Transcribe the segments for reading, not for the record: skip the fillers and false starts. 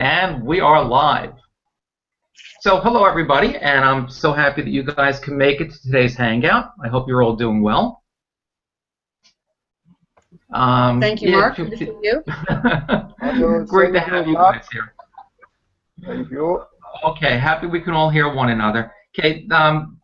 And we are live. So hello everybody, and I'm so happy that you guys can make it to today's Hangout. I hope you're all doing well. Thank you, Mark. Good to see you. Great to have you guys here. Thank you. Okay, happy we can all hear one another. Okay,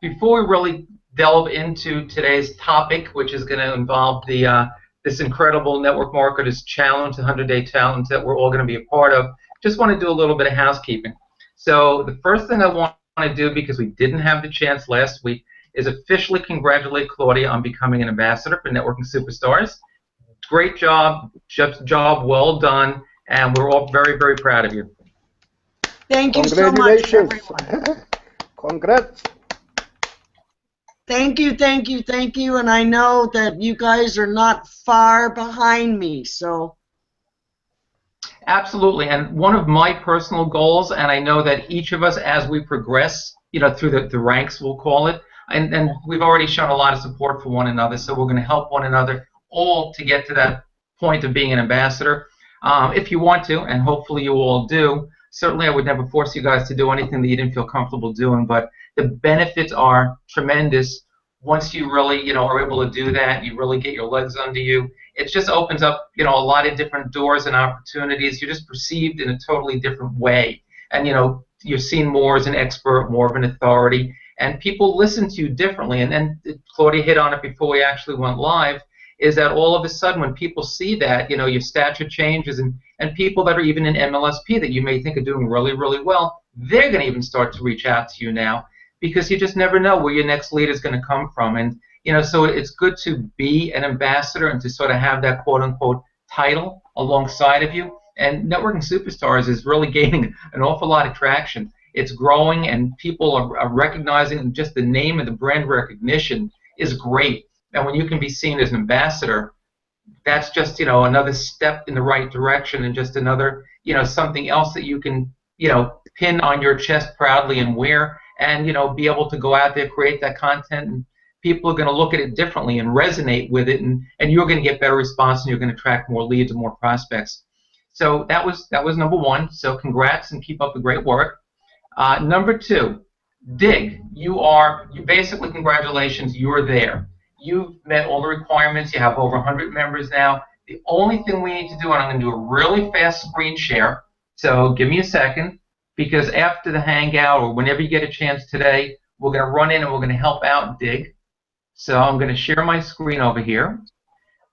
before we really delve into today's topic, which is going to involve this incredible Network Marketers Challenge, the 100-Day Challenge that we're all going to be a part of, just want to do a little bit of housekeeping. So the first thing I want to do, because we didn't have the chance last week, is officially congratulate Claudia on becoming an ambassador for Networking Superstars. Great job, job well done, and we're all very, very proud of you. Thank you so much, everyone. Congrats. Thank you, thank you, thank you, and I know that you guys are not far behind me, so. Absolutely, and one of my personal goals, and I know that each of us, as we progress, through the ranks, we'll call it, and we've already shown a lot of support for one another, so we're going to help one another all to get to that point of being an ambassador. If you want to, and hopefully you all do, certainly I would never force you guys to do anything that you didn't feel comfortable doing, but the benefits are tremendous once you really, are able to do that. You really get your legs under you. It just opens up, a lot of different doors and opportunities. You're just perceived in a totally different way, and you're seen more as an expert, more of an authority, and people listen to you differently. And then Claudia hit on it before we actually went live, is that all of a sudden when people see that, your stature changes, and people that are even in MLSP that you may think are doing really, really well, they're going to even start to reach out to you now, because you just never know where your next lead is going to come from. And so it's good to be an ambassador and to sort of have that quote-unquote title alongside of you. And Networking Superstars is really gaining an awful lot of traction. It's growing, and people are recognizing just the name and the brand recognition is great. And when you can be seen as an ambassador, that's just, another step in the right direction, and just another, something else that you can, pin on your chest proudly and wear, and, be able to go out there, create that content, and people are going to look at it differently and resonate with it, and you're going to get better response, and you're going to attract more leads and more prospects. So that was number one. So congrats, and keep up the great work. Number two, Dig. You basically, congratulations, you're there. You've met all the requirements. You have over 100 members now. The only thing we need to do, and I'm going to do a really fast screen share, so give me a second, because after the Hangout or whenever you get a chance today, we're going to run in and we're going to help out Dig. So I'm going to share my screen over here.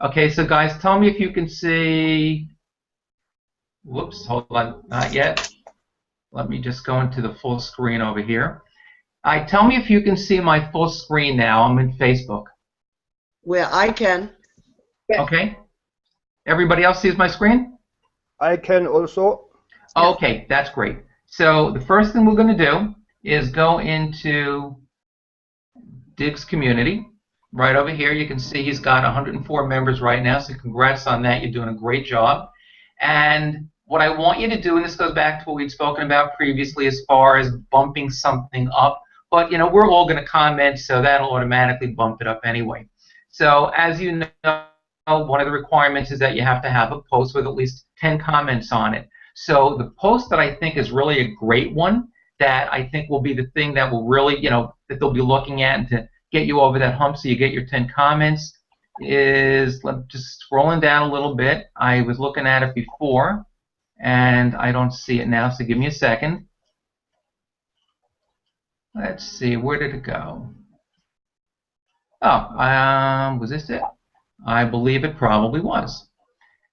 Okay, so guys, tell me if you can see. Whoops, hold on, not yet. Let me just go into the full screen over here. Tell me if you can see my full screen now. I'm in Facebook. Well, I can. Okay. Everybody else sees my screen? I can also. Okay, that's great. So the first thing we're going to do is go into Dig's community. Right over here, you can see he's got 104 members right now, so congrats on that. You're doing a great job. And what I want you to do, and this goes back to what we'd spoken about previously as far as bumping something up, but we're all going to comment, so that'll automatically bump it up anyway. So as you know, one of the requirements is that you have to have a post with at least 10 comments on it. So the post that I think is really a great one, that I think will be the thing that will really, that they'll be looking at and to get you over that hump so you get your 10 comments, is, just scrolling down a little bit. I was looking at it before, and I don't see it now, so give me a second. Let's see, where did it go? Oh, was this it? I believe it probably was.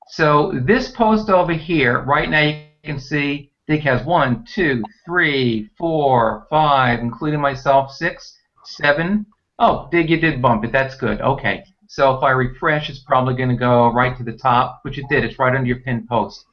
So this post over here, right now you can see Dig has 1, 2, 3, 4, 5, including myself, 6, 7. Oh, Dig, you did bump it. That's good. Okay. So if I refresh, it's probably going to go right to the top, which it did. It's right under your pinned post.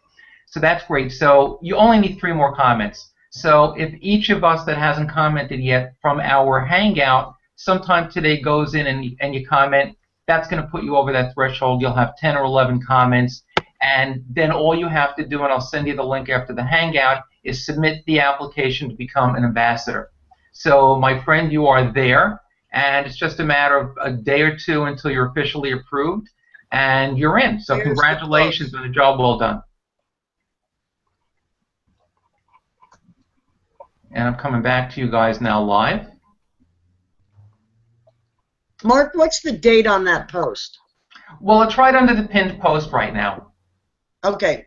So that's great. So you only need 3 more comments. So if each of us that hasn't commented yet from our Hangout sometime today goes in and you comment, that's going to put you over that threshold. You'll have 10 or 11 comments, and then all you have to do, and I'll send you the link after the Hangout, is submit the application to become an ambassador. So my friend, you are there, and it's just a matter of a day or two until you're officially approved, and you're in. So congratulations on a job well done. And I'm coming back to you guys now live. Mark, what's the date on that post? Well, it's right under the pinned post right now. Okay.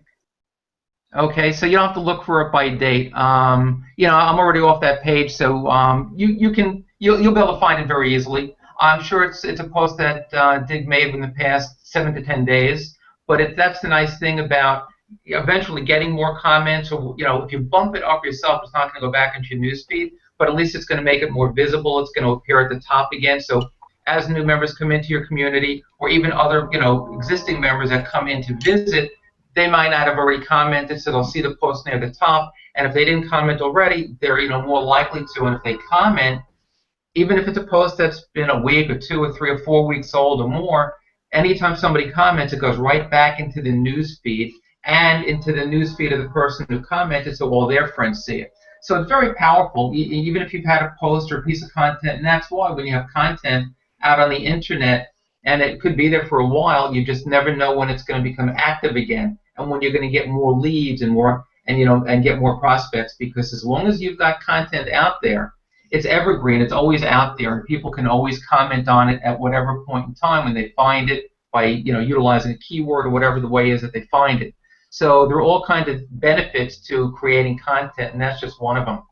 Okay, so you don't have to look for it by date. You know, I'm already off that page, so you'll be able to find it very easily. I'm sure it's a post that Dig made in the past 7 to 10 days, but that's the nice thing about eventually getting more comments. Or you know, if you bump it up yourself, it's not going to go back into your newsfeed, but at least it's going to make it more visible. It's going to appear at the top again. So as new members come into your community, or even other existing members that come in to visit, they might not have already commented, so they'll see the post near the top. And if they didn't comment already, they're more likely to. And if they comment, even if it's a post that's been a week or 2 or 3 or 4 weeks old or more, anytime somebody comments, it goes right back into the news feed and into the news feed of the person who commented, so all their friends see it. So it's very powerful, even if you've had a post or a piece of content. And that's why when you have content out on the internet, and it could be there for a while, you just never know when it's going to become active again, and when you're going to get more leads and more, and get more prospects. Because as long as you've got content out there, it's evergreen. It's always out there, and people can always comment on it at whatever point in time when they find it by utilizing a keyword or whatever the way is that they find it. So there are all kinds of benefits to creating content, and that's just one of them.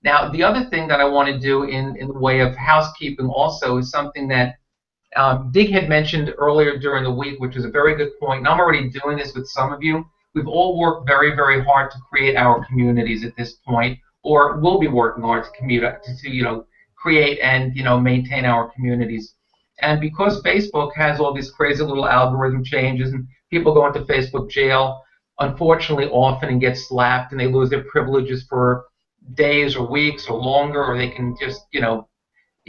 Now, the other thing that I want to do in the way of housekeeping also is something that Dig had mentioned earlier during the week, which is a very good point. And I'm already doing this with some of you. We've all worked very, very hard to create our communities at this point, or will be working hard to create and maintain our communities. And because Facebook has all these crazy little algorithm changes, and people go into Facebook jail, unfortunately, often and get slapped, and they lose their privileges for days or weeks or longer, or they can just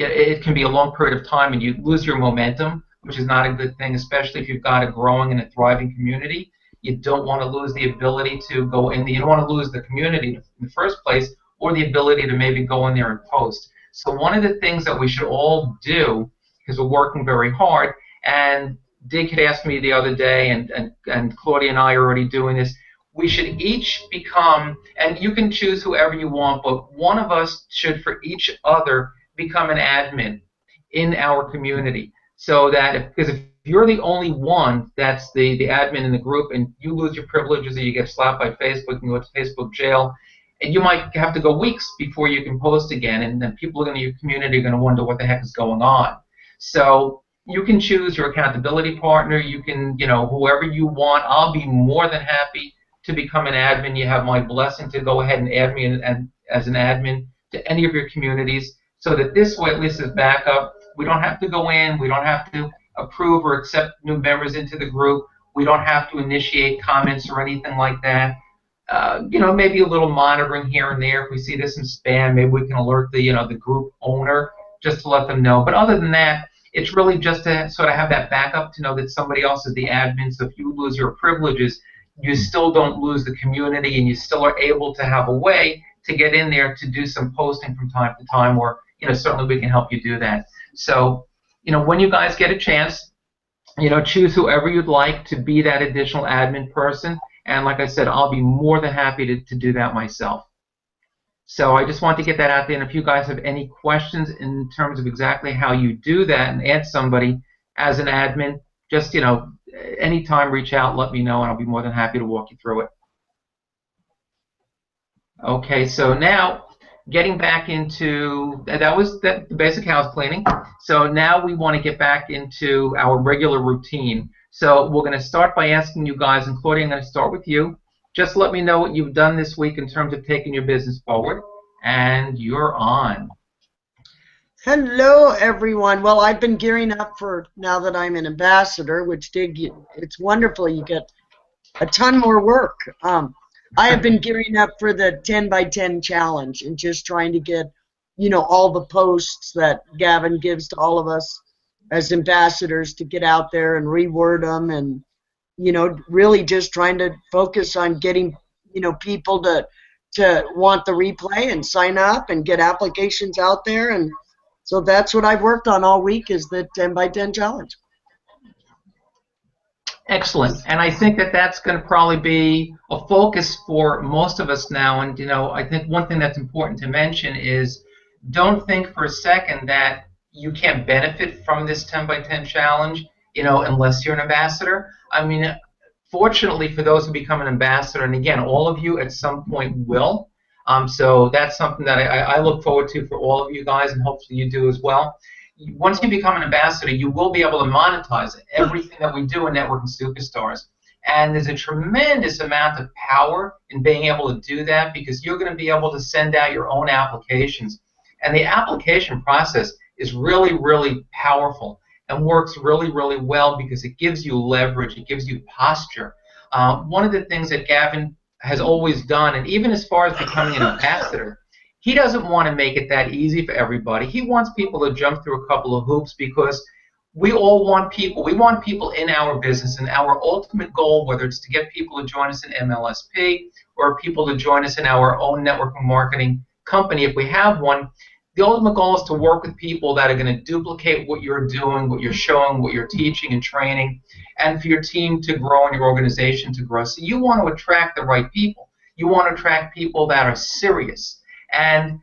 it can be a long period of time, and you lose your momentum, which is not a good thing, especially if you've got a growing and a thriving community. You don't want to lose the ability to go in there. You don't want to lose the community in the first place, or the ability to maybe go in there and post. So one of the things that we should all do, because we're working very hard, and Dig had asked me the other day, and Claudia and I are already doing this, we should each become, and you can choose whoever you want, but one of us should, for each other, become an admin in our community. So that, because if you're the only one that's the admin in the group, and you lose your privileges or you get slapped by Facebook and go to Facebook jail, and you might have to go weeks before you can post again, and then people in your community are going to wonder what the heck is going on. So you can choose your accountability partner. You can, whoever you want. I'll be more than happy to become an admin. You have my blessing to go ahead and add me as an admin to any of your communities, so that this way, at least as backup, we don't have to go in, we don't have to approve or accept new members into the group, we don't have to initiate comments or anything like that. Maybe a little monitoring here and there. If we see this in spam, maybe we can alert the group owner just to let them know. But other than that, it's really just to sort of have that backup to know that somebody else is the admin. So if you lose your privileges, you still don't lose the community, and you still are able to have a way to get in there to do some posting from time to time, or certainly we can help you do that. So when you guys get a chance, choose whoever you'd like to be that additional admin person, and like I said, I'll be more than happy to do that myself. So I just want to get that out there, and if you guys have any questions in terms of exactly how you do that and add somebody as an admin, just anytime reach out, let me know, and I'll be more than happy to walk you through it. Okay, so now getting back into, that was the basic house cleaning. So now we want to get back into our regular routine. So we're going to start by asking you guys, and Claudia, I'm going to start with you. Just let me know what you've done this week in terms of taking your business forward, and you're on. Hello, everyone. Well, I've been gearing up for, now that I'm an ambassador, which it's wonderful. You get a ton more work. I have been gearing up for the 10 by 10 challenge and just trying to get, all the posts that Gavin gives to all of us as ambassadors to get out there and reword them, and, really just trying to focus on getting, people to want the replay and sign up and get applications out there. And so that's what I've worked on all week, is the 10 by 10 challenge. Excellent. And I think that that's going to probably be a focus for most of us now. And, I think one thing that's important to mention is don't think for a second that you can't benefit from this 10 by 10 challenge, unless you're an ambassador. I mean, fortunately for those who become an ambassador, and again, all of you at some point will. So that's something that I look forward to for all of you guys, and hopefully you do as well. Once you become an ambassador, you will be able to monetize everything that we do in Networking Superstars. And there's a tremendous amount of power in being able to do that, because you're going to be able to send out your own applications. And the application process is really, really powerful and works really, really well because it gives you leverage, it gives you posture. One of the things that Gavin has always done, and even as far as becoming an ambassador, he doesn't want to make it that easy for everybody. He wants people to jump through a couple of hoops, because we all want people. We want people in our business, and our ultimate goal, whether it's to get people to join us in MLSP or people to join us in our own networking marketing company, if we have one, the ultimate goal is to work with people that are going to duplicate what you're doing, what you're showing, what you're teaching and training, and for your team to grow and your organization to grow. So you want to attract the right people. You want to attract people that are serious. And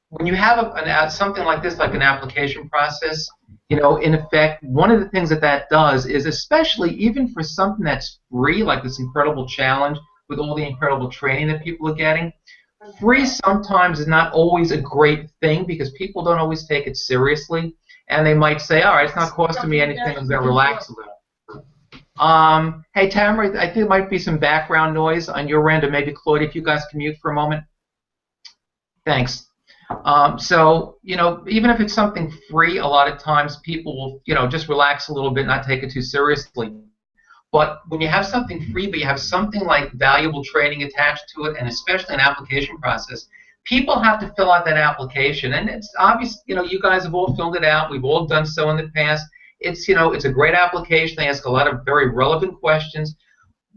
when you have something like this, like an application process, in effect, one of the things that does is, especially even for something that's free, like this incredible challenge with all the incredible training that people are getting, free sometimes is not always a great thing, because people don't always take it seriously, and they might say, all right, it's not costing me anything, I'm going to relax a little. Hey, Tamara, I think there might be some background noise on your end, or maybe Claudia, if you guys can mute for a moment. Thanks. So, even if it's something free, a lot of times people will, just relax a little bit, not take it too seriously. But when you have something free, but you have something like valuable training attached to it, and especially an application process, people have to fill out that application. And it's obvious, you guys have all filled it out. We've all done so in the past. It's, it's a great application. They ask a lot of very relevant questions.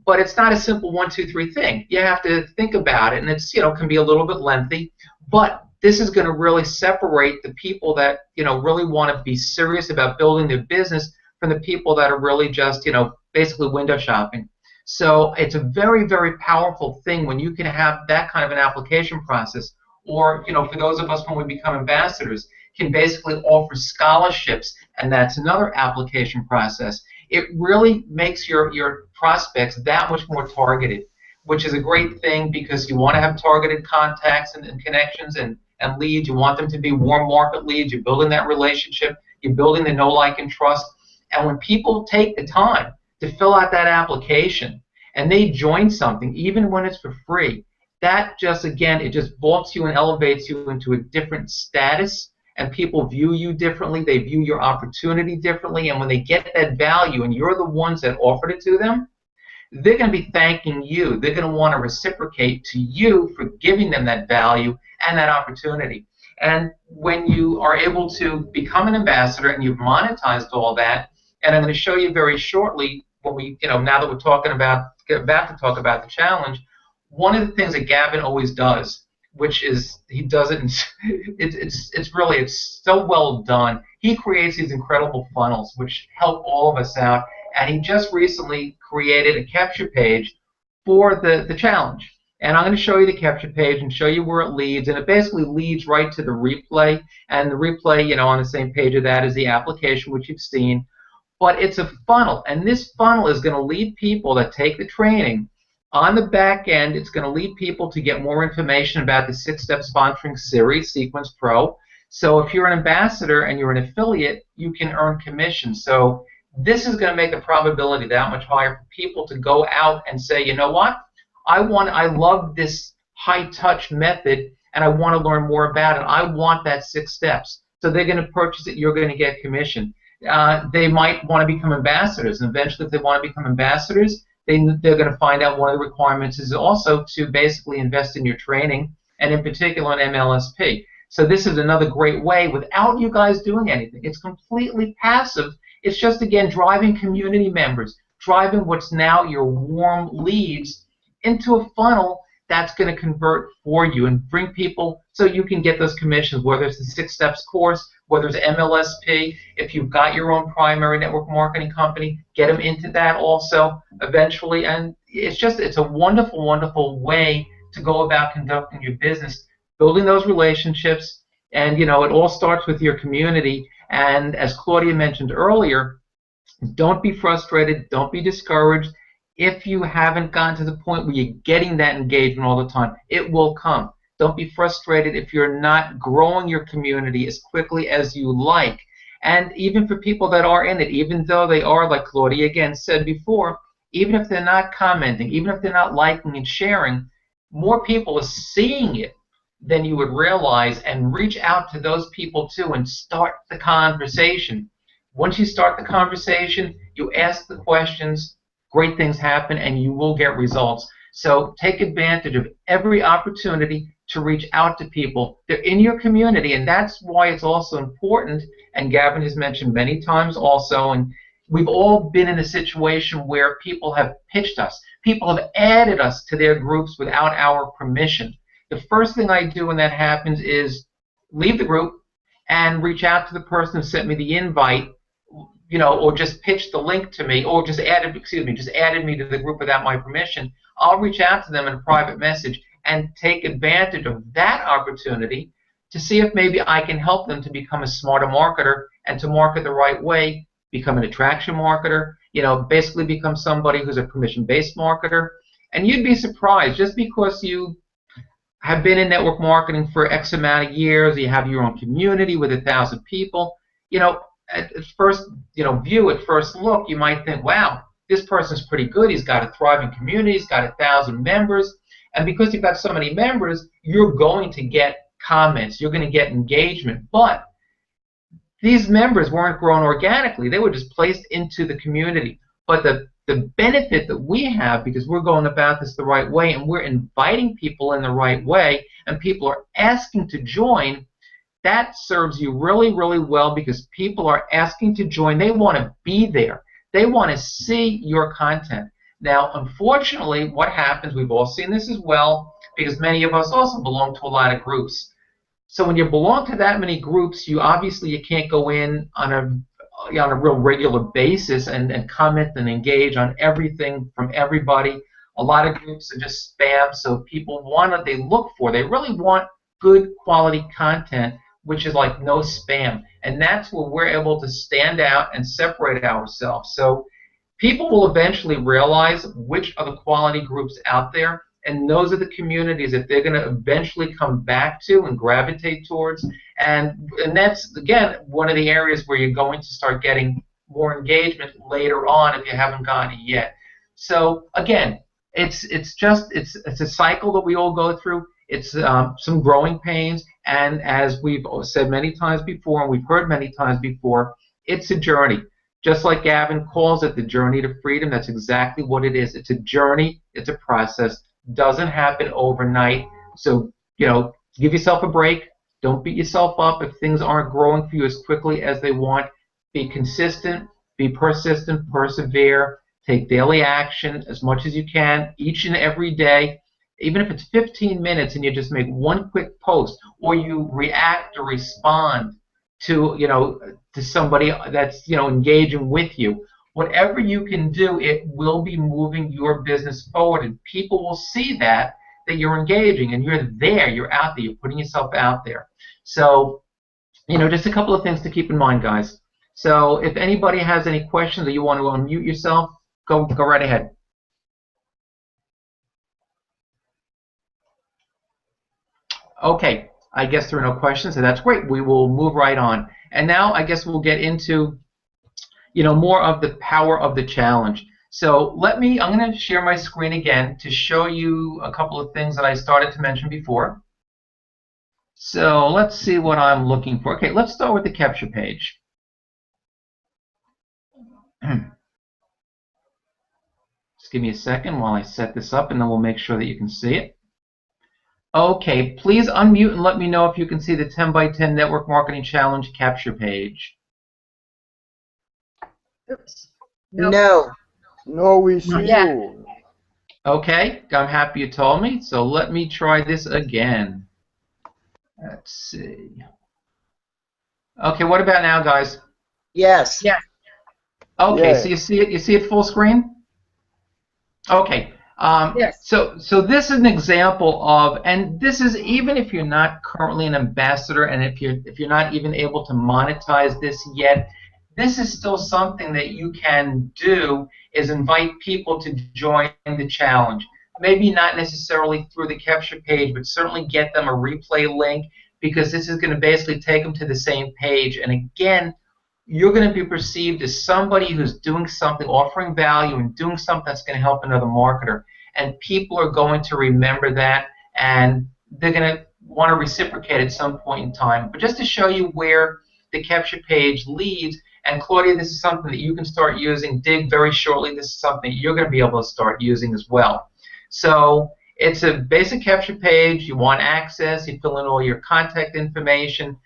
But it's not a simple 1, 2, 3 thing. You have to think about it, and it's, can be a little bit lengthy. But this is going to really separate the people that, really want to be serious about building their business from the people that are really just, basically window shopping. So it's a very, very powerful thing when you can have that kind of an application process. Or, for those of us when we become ambassadors, can basically offer scholarships, and that's another application process. It really makes your prospects that much more targeted, which is a great thing, because you want to have targeted contacts and connections and leads. You want them to be warm market leads. You're building that relationship. You're building the know, like, and trust. And when people take the time to fill out that application and they join something, even when it's for free, that just, again, it just vaults you and elevates you into a different status, and people view you differently. They view your opportunity differently, and when they get that value and you're the ones that offered it to them, they're going to be thanking you. They're going to want to reciprocate to you for giving them that value and that opportunity. And when you are able to become an ambassador and you've monetized all that, and I'm going to show you very shortly when we, now that we're talking about to talk about the challenge, one of the things that Gavin always does, which is he does it, it's so well done. He creates these incredible funnels which help all of us out, and he just recently created a capture page for the challenge. And I'm going to show you the capture page and show you where it leads, and it basically leads right to the replay, and the replay, on the same page of that is the application, which you've seen. But it's a funnel, and this funnel is going to lead people that take the training. On the back end, it's going to lead people to get more information about the 6-step sponsoring series, Sequence Pro. So if you're an ambassador and you're an affiliate, you can earn commission. So this is going to make the probability that much higher for people to go out and say, you know what, I love this high-touch method, and I want to learn more about it. I want that 6 steps. So they're going to purchase it. You're going to get commission. They might want to become ambassadors, and eventually if they want to become ambassadors, they're going to find out one of the requirements is also to basically invest in your training, and in particular in MLSP. So this is another great way without you guys doing anything. It's completely passive. It's just, again, driving community members, driving what's now your warm leads into a funnel that's going to convert for you and bring people so you can get those commissions, whether it's the 6 Steps course, whether it's MLSP. If you've got your own primary network marketing company, get them into that also eventually. And it's a wonderful, wonderful way to go about conducting your business, building those relationships. And, it all starts with your community. And as Claudia mentioned earlier, don't be frustrated. Don't be discouraged. If you haven't gotten to the point where you're getting that engagement all the time, it will come. Don't be frustrated if you're not growing your community as quickly as you like. And even for people that are in it, even though they are, like Claudia again said before, even if they're not commenting, even if they're not liking and sharing, more people are seeing it than you would realize, and reach out to those people too and start the conversation. Once you start the conversation, you ask the questions, great things happen, and you will get results. So take advantage of every opportunity to reach out to people. They're in your community, and that's why it's also important, and Gavin has mentioned many times also, and we've all been in a situation where people have pitched us. People have added us to their groups without our permission. The first thing I do when that happens is leave the group and reach out to the person who sent me the invite, or just pitched the link to me, or just added me to the group without my permission. I'll reach out to them in a private message and take advantage of that opportunity to see if maybe I can help them to become a smarter marketer and to market the right way, become an attraction marketer, basically become somebody who's a permission-based marketer. And you'd be surprised, just because you have been in network marketing for X amount of years, you have your own community with 1,000 people, at first view, at first look, you might think, wow, this person's pretty good. He's got a thriving community. He's got 1,000 members. And because you've got so many members, you're going to get comments. You're going to get engagement. But these members weren't grown organically. They were just placed into the community. But the benefit that we have, because we're going about this the right way and we're inviting people in the right way and people are asking to join, that serves you really, really well, because people are asking to join. They want to be there. They want to see your content. Now, unfortunately, what happens, we've all seen this as well, because many of us also belong to a lot of groups. So when you belong to that many groups, you can't go in on a real regular basis and comment and engage on everything from everybody. A lot of groups are just spam, so people they really want good quality content, which is like no spam. And that's where we're able to stand out and separate ourselves. So people will eventually realize which are the quality groups out there, and those are the communities that they're going to eventually come back to and gravitate towards. And that's, again, one of the areas where you're going to start getting more engagement later on if you haven't gotten it yet. So again, it's a cycle that we all go through. It's some growing pains, and as we've said many times before, and we've heard many times before, it's a journey. Just like Gavin calls it the journey to freedom, that's exactly what it is. It's a journey, it's a process, doesn't happen overnight. So, give yourself a break. Don't beat yourself up if things aren't growing for you as quickly as they want. Be consistent, be persistent, persevere, take daily action as much as you can, each and every day. Even if it's 15 minutes and you just make one quick post, or you react or respond to somebody that's engaging with you, whatever you can do, it will be moving your business forward, and people will see that you're engaging and you're there, you're out there, you're putting yourself out there. So just a couple of things to keep in mind, guys. So if anybody has any questions or you want to unmute yourself, go right ahead. Okay, I guess there are no questions, so that's great. We will move right on. And now I guess we'll get into more of the power of the challenge. So I'm going to share my screen again to show you a couple of things that I started to mention before. So let's see what I'm looking for. Okay, let's start with the capture page. Just give me a second while I set this up, and then we'll make sure that you can see it. Okay, please unmute and let me know if you can see the 10 by 10 Network Marketing Challenge capture page. Oops. No. No, we see you. Okay, I'm happy you told me. So let me try this again. Let's see. Okay, what about now, guys? Yes. Okay, so Yeah. you see it. You see it full screen. Okay. So this is an example of, and this is even if you're not currently an ambassador, and if you're not even able to monetize this yet, this is still something that you can do. Is invite people to join the challenge. Maybe not necessarily through the capture page, but certainly get them a replay link because this is going to basically take them to the same page. And again, you're going to be perceived as somebody who's doing something, offering value, and doing something that's going to help another marketer. And people are going to remember that, and they're going to want to reciprocate at some point in time. But just to show you where the capture page leads, and Claudia, this is something that you can start using. Dig very shortly. This is something you're going to be able to start using as well. So it's a basic capture page. You want access. You fill in all your contact information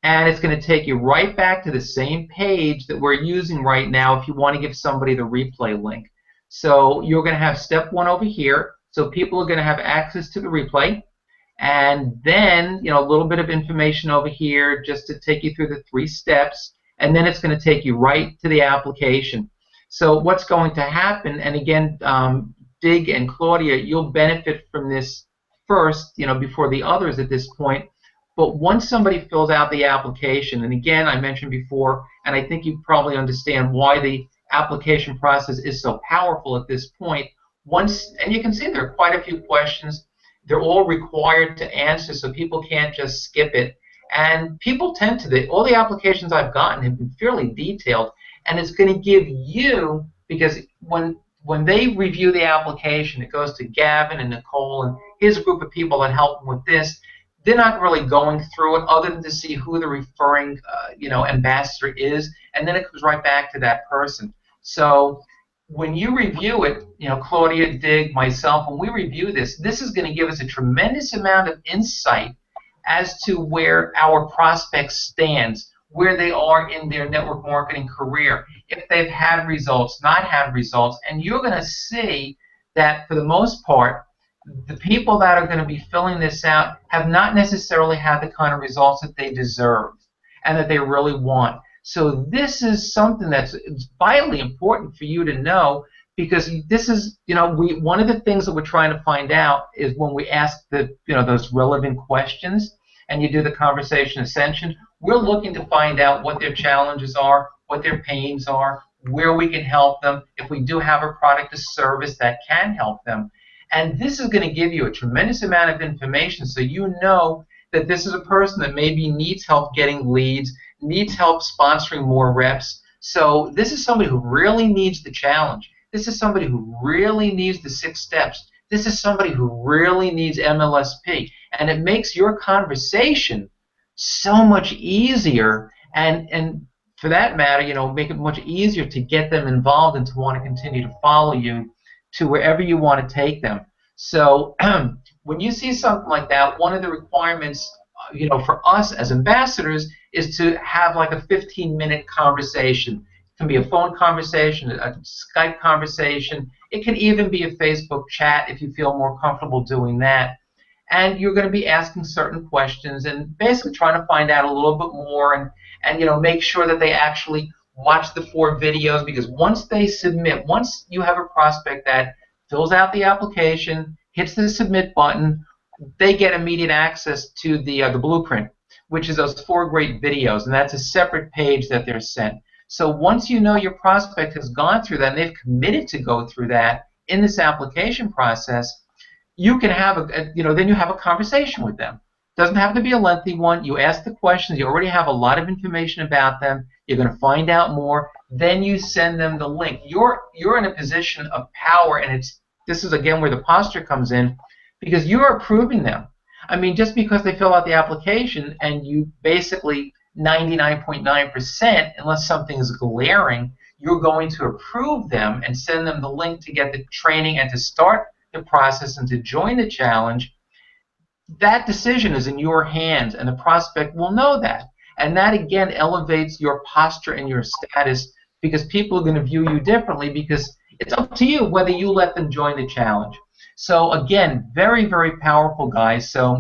and it's going to take you right back to the same page that we're using right now if you want to give somebody the replay link. So you're going to have step one over here. So people are going to have access to the replay. And then, a little bit of information over here just to take you through the 3 steps. And then it's going to take you right to the application. So what's going to happen, and again, Dig and Claudia, you'll benefit from this first, before the others at this point. But once somebody fills out the application, and again, I mentioned before, and I think you probably understand why the application process is so powerful at this point. And you can see there are quite a few questions. They're all required to answer, so people can't just skip it. And people tend to, all the applications I've gotten have been fairly detailed, and it's going to give you, because when they review the application, it goes to Gavin and Nicole and his group of people that help them with this. They're not really going through it other than to see who the referring, ambassador is, and then it comes right back to that person. So when you review it, Claudia, Dig, myself, when we review this, this is going to give us a tremendous amount of insight as to where our prospect stands, where they are in their network marketing career, if they've had results, not had results, and you're going to see that for the most part, the people that are going to be filling this out have not necessarily had the kind of results that they deserve and that they really want. So this is something that's vitally important for you to know, because this is, one of the things that we're trying to find out is when we ask those relevant questions and you do the conversation ascension, we're looking to find out what their challenges are, what their pains are, where we can help them, if we do have a product or service that can help them. And this is going to give you a tremendous amount of information so you know that this is a person that maybe needs help getting leads, needs help sponsoring more reps. So this is somebody who really needs the challenge. This is somebody who really needs the 6 steps. This is somebody who really needs MLSP. And it makes your conversation so much easier, and for that matter, make it much easier to get them involved and to want to continue to follow you to wherever you want to take them. So when you see something like that, one of the requirements, for us as ambassadors is to have like a 15-minute conversation. It can be a phone conversation, a Skype conversation. It can even be a Facebook chat if you feel more comfortable doing that. And you're going to be asking certain questions and basically trying to find out a little bit more and make sure that they actually watch the 4 videos, because once they submit, once you have a prospect that fills out the application, hits the submit button, they get immediate access to the blueprint, which is those 4 great videos, and that's a separate page that they're sent. So once you know your prospect has gone through that and they've committed to go through that in this application process, you can have then you have a conversation with them. Doesn't have to be a lengthy one. You ask the questions. You already have a lot of information about them. You're going to find out more. Then you send them the link. You're in a position of power, and this is again where the posture comes in, because you're approving them. I mean, just because they fill out the application and you basically 99.9%, unless something is glaring, you're going to approve them and send them the link to get the training and to start the process and to join the challenge. That decision is in your hands, and the prospect will know that. And that, again, elevates your posture and your status, because people are going to view you differently, because It's up to you whether you let them join the challenge. So again, very, very powerful, guys. So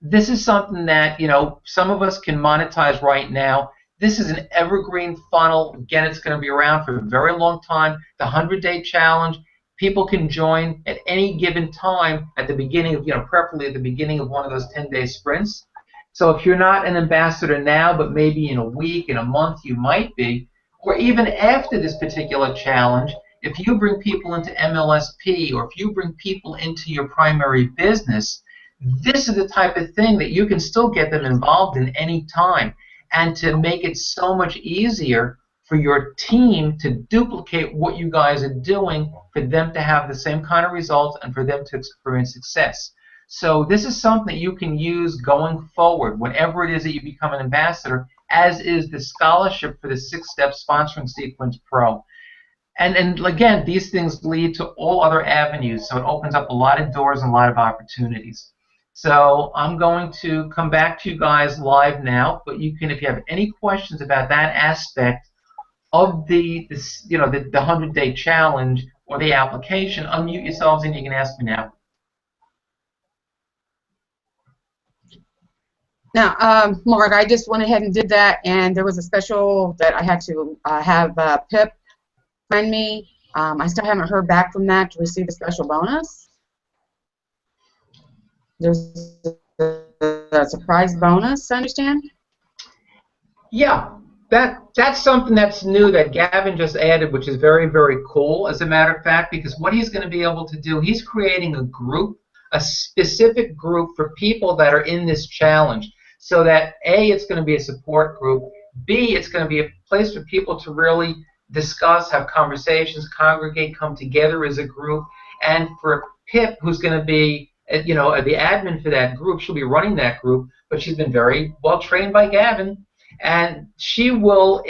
this is something that, some of us can monetize right now. This is an evergreen funnel. Again, it's going to be around for a very long time. The 100-day challenge, people can join at any given time at the beginning of, preferably at the beginning of one of those 10-day sprints. So if you're not an ambassador now, but maybe in a week, in a month, you might be, or even after this particular challenge, if you bring people into MLSP or if you bring people into your primary business, this is the type of thing that you can still get them involved in any time. And to make it so much easier for your team to duplicate what you guys are doing, for them to have the same kind of results and for them to experience success. So this is something that you can use going forward whenever it is that you become an ambassador, as is the scholarship for the 6-step sponsoring sequence pro. And again, these things lead to all other avenues, so it opens up a lot of doors and a lot of opportunities. So I'm going to come back to you guys live now, but you can, if you have any questions about that aspect of the 100-day challenge or the application, unmute yourselves and you can ask me now. Now, Mark, I just went ahead and did that, and there was a special that I had to have Pip friend me. I still haven't heard back from that to receive a special bonus. There's a surprise bonus, I understand? Yeah, that's something that's new that Gavin just added, which is very, very cool, as a matter of fact, because what he's going to be able to do, he's creating a group, a specific group for people that are in this challenge, so that A, it's going to be a support group, B, it's going to be a place for people to really discuss, have conversations, congregate, come together as a group, and for Pip, who's going to be the admin for that group, she'll be running that group, but she's been very well trained by Gavin, and she will,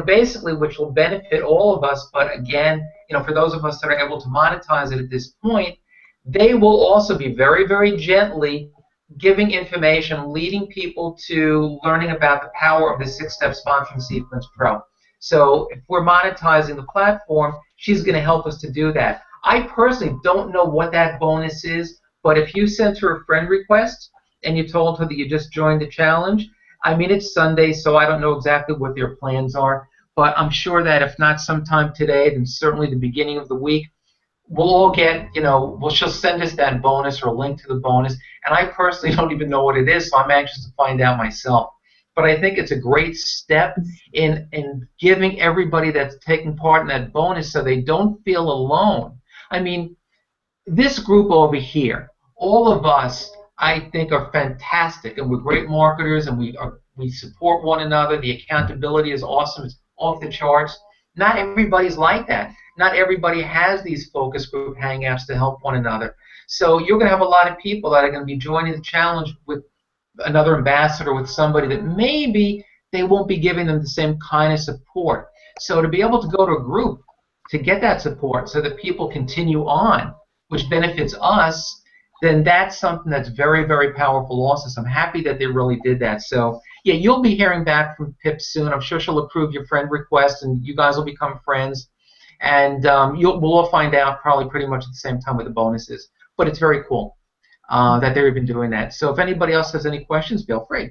basically, which will benefit all of us. But again, for those of us that are able to monetize it at this point, they will also be very, very gently giving information, leading people to learning about the power of the 6-step sponsoring sequence pro. So if we're monetizing the platform, she's going to help us to do that. I personally don't know what that bonus is, but if you sent her a friend request and you told her that you just joined the challenge, I mean, it's Sunday, so I don't know exactly what their plans are, but I'm sure that if not sometime today, then certainly the beginning of the week, we'll all get, she'll send us that bonus or a link to the bonus, and I personally don't even know what it is, so I'm anxious to find out myself. But I think it's a great step in giving everybody that's taking part in that bonus so they don't feel alone. I mean, this group over here, all of us, I think, are fantastic, and we're great marketers, and we support one another. The accountability is awesome. It's off the charts. Not everybody's like that. Not everybody has these focus group hangouts to help one another. So you're going to have a lot of people that are going to be joining the challenge with another ambassador, with somebody that maybe they won't be giving them the same kind of support. So to be able to go to a group to get that support so that people continue on, which benefits us, then that's something that's very, very powerful also. So I'm happy that they really did that. So yeah, you'll be hearing back from Pip soon. I'm sure she'll approve your friend request, and you guys will become friends. And we'll all find out probably pretty much at the same time with the bonuses. But it's very cool that they're even doing that. So if anybody else has any questions, feel free.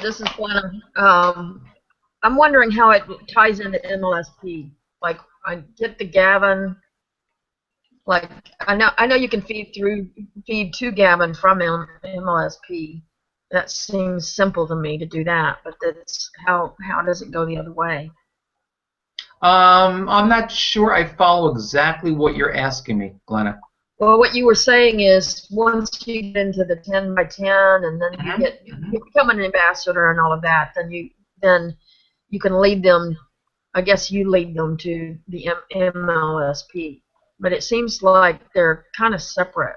This is Glenna. I'm wondering how it ties into MLSP. Like, I get the Gavin. Like, I know you can feed to Gavin from MLSP. That seems simple to me to do that, but that's how does it go the other way? I'm not sure I follow exactly what you're asking me, Glenna. Well, what you were saying is once you get into the 10 by 10 and then you become an ambassador and all of that, then you can lead them. I guess you lead them to the MLSP, but it seems like they're kind of separate.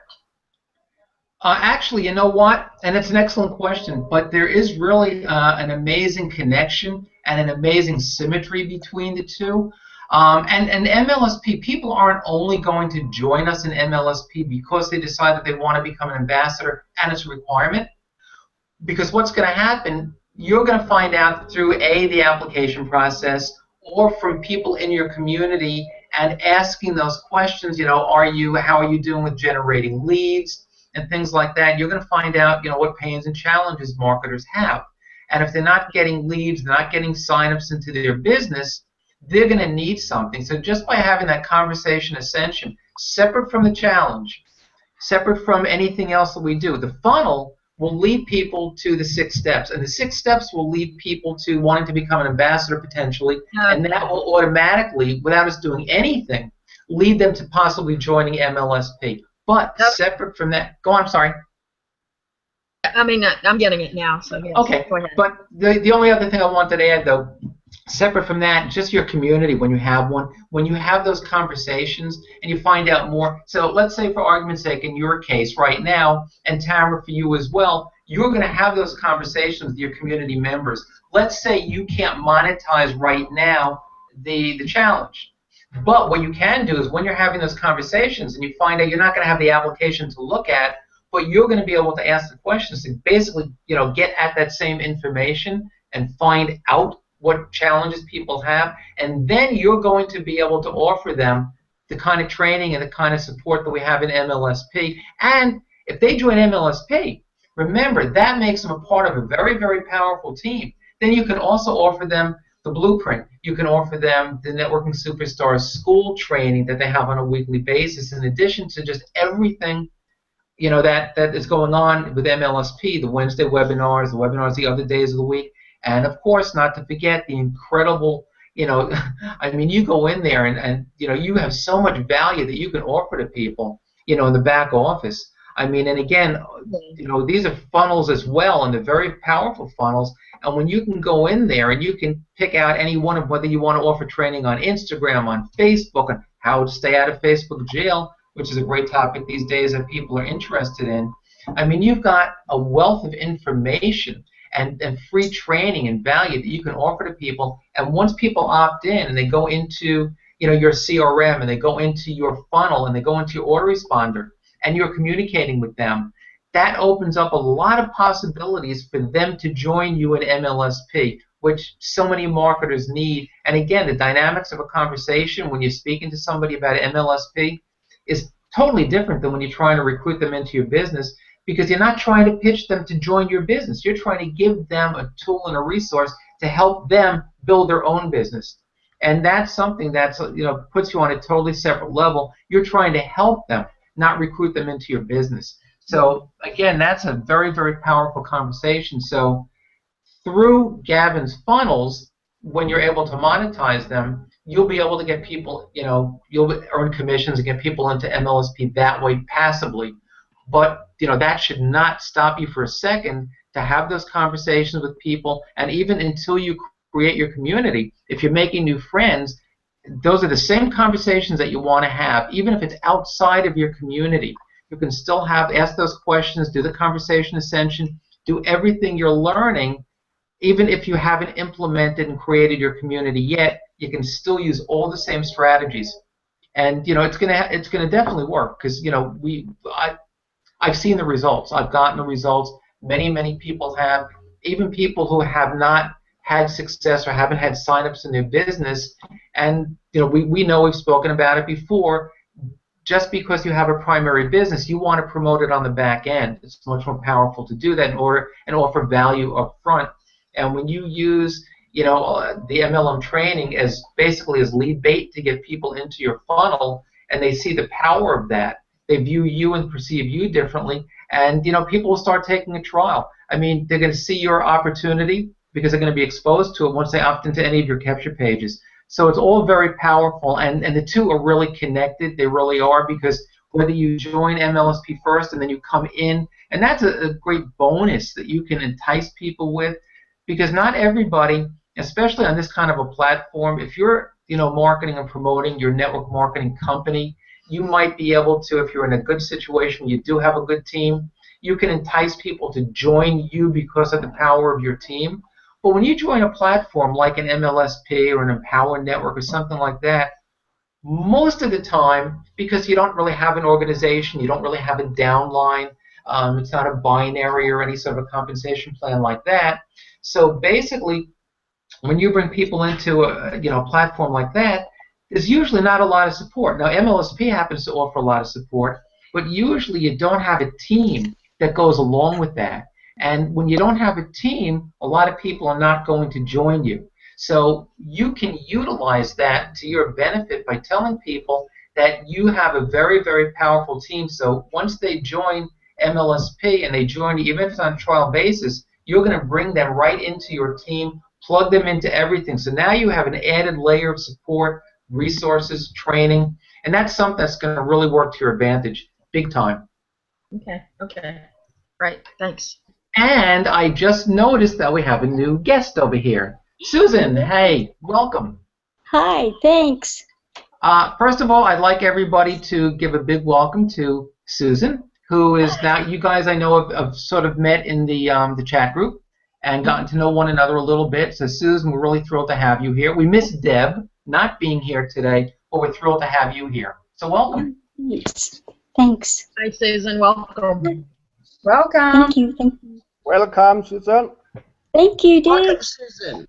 Actually, you know what? And it's an excellent question, but there is really an amazing connection and an amazing symmetry between the two. And MLSP, people aren't only going to join us in MLSP because they decide that they want to become an ambassador and it's a requirement. Because what's going to happen, you're going to find out through the application process or from people in your community and asking those questions, how are you doing with generating leads and things like that. You're going to find out, what pains and challenges marketers have. And if they're not getting leads, they're not getting signups into their business, they're going to need something. So just by having that conversation ascension, separate from the challenge, separate from anything else that we do, the funnel will lead people to the 6 steps. And the 6 steps will lead people to wanting to become an ambassador potentially. And that will automatically, without us doing anything, lead them to possibly joining MLSP. But separate from that, go on, I'm sorry. I mean, I'm getting it now, so yes. Okay, go ahead. But the only other thing I wanted to add, though, separate from that, just your community when you have one, when you have those conversations and you find out more. So let's say, for argument's sake, in your case right now, and Tamara, for you as well, you're going to have those conversations with your community members. Let's say you can't monetize right now the challenge. But what you can do is when you're having those conversations and you find out you're not going to have the application to look at, but you're going to be able to ask the questions to basically, get at that same information and find out what challenges people have, and then you're going to be able to offer them the kind of training and the kind of support that we have in MLSP. And if they join MLSP, remember, that makes them a part of a very, very powerful team. Then you can also offer them the blueprint. You can offer them the Networking Superstars school training that they have on a weekly basis, in addition to just everything that is going on with MLSP, the Wednesday webinars, the webinars the other days of the week, and of course, not to forget the incredible, I mean, you go in there and you have so much value that you can offer to people, in the back office. I mean, and again, these are funnels as well, and they're very powerful funnels. And when you can go in there and you can pick out any one of whether you want to offer training on Instagram, on Facebook, on how to stay out of Facebook jail, which is a great topic these days that people are interested in. I mean, you've got a wealth of information and free training and value that you can offer to people. And once people opt in and they go into your CRM and they go into your funnel and they go into your autoresponder and you're communicating with them, that opens up a lot of possibilities for them to join you in MLSP, which so many marketers need. And again, the dynamics of a conversation when you're speaking to somebody about MLSP is totally different than when you're trying to recruit them into your business, because you're not trying to pitch them to join your business. You're trying to give them a tool and a resource to help them build their own business. And that's something that's puts you on a totally separate level. You're trying to help them, not recruit them into your business. So again, that's a very, very powerful conversation. So through Gavin's funnels, when you're able to monetize them, you'll be able to get people, you'll earn commissions and get people into MLSP that way passively. But that should not stop you for a second to have those conversations with people. And even until you create your community, if you're making new friends, those are the same conversations that you want to have, even if it's outside of your community. You can still ask those questions, do the conversation ascension, do everything you're learning. Even if you haven't implemented and created your community yet, you can still use all the same strategies, and it's gonna definitely work, because I've seen the results. I've gotten the results. Many people have, even people who have not had success or haven't had signups in their business, and we know, we've spoken about it before. Just because you have a primary business, you want to promote it on the back end. It's much more powerful to do that in order and offer value up front. And when you use the MLM training as basically as lead bait to get people into your funnel, and they see the power of that, they view you and perceive you differently, and people will start taking a trial. I mean, they're going to see your opportunity because they're going to be exposed to it once they opt into any of your capture pages. So it's all very powerful, and the two are really connected. They really are, because whether you join MLSP first and then you come in, and that's a great bonus that you can entice people with, because not everybody, especially on this kind of a platform, if you're marketing and promoting your network marketing company, you might be able to, if you're in a good situation, you do have a good team, you can entice people to join you because of the power of your team. But when you join a platform like an MLSP or an Empower Network or something like that, most of the time, because you don't really have an organization, you don't really have a downline, It's not a binary or any sort of a compensation plan like that. So basically, when you bring people into a platform like that, there's usually not a lot of support. Now MLSP happens to offer a lot of support, but usually you don't have a team that goes along with that. And when you don't have a team, a lot of people are not going to join you. So you can utilize that to your benefit by telling people that you have a very, very powerful team. So once they join MLSP and they join you, even if it's on a trial basis, you're going to bring them right into your team, plug them into everything. So now you have an added layer of support, resources, training, and that's something that's going to really work to your advantage, big time. Okay. Okay. Right. Thanks. And I just noticed that we have a new guest over here. Susan, hey, welcome. Hi, thanks. First of all, I'd like everybody to give a big welcome to Susan, who is now, you guys I know have sort of met in the chat group and gotten to know one another a little bit. So Susan, we're really thrilled to have you here. We miss Deb not being here today, but we're thrilled to have you here. So welcome. Yes. Thanks. Hi, Susan. Welcome. Welcome. Thank you. Thank you. Welcome, Susan. Thank you, Welcome, Dave. Susan.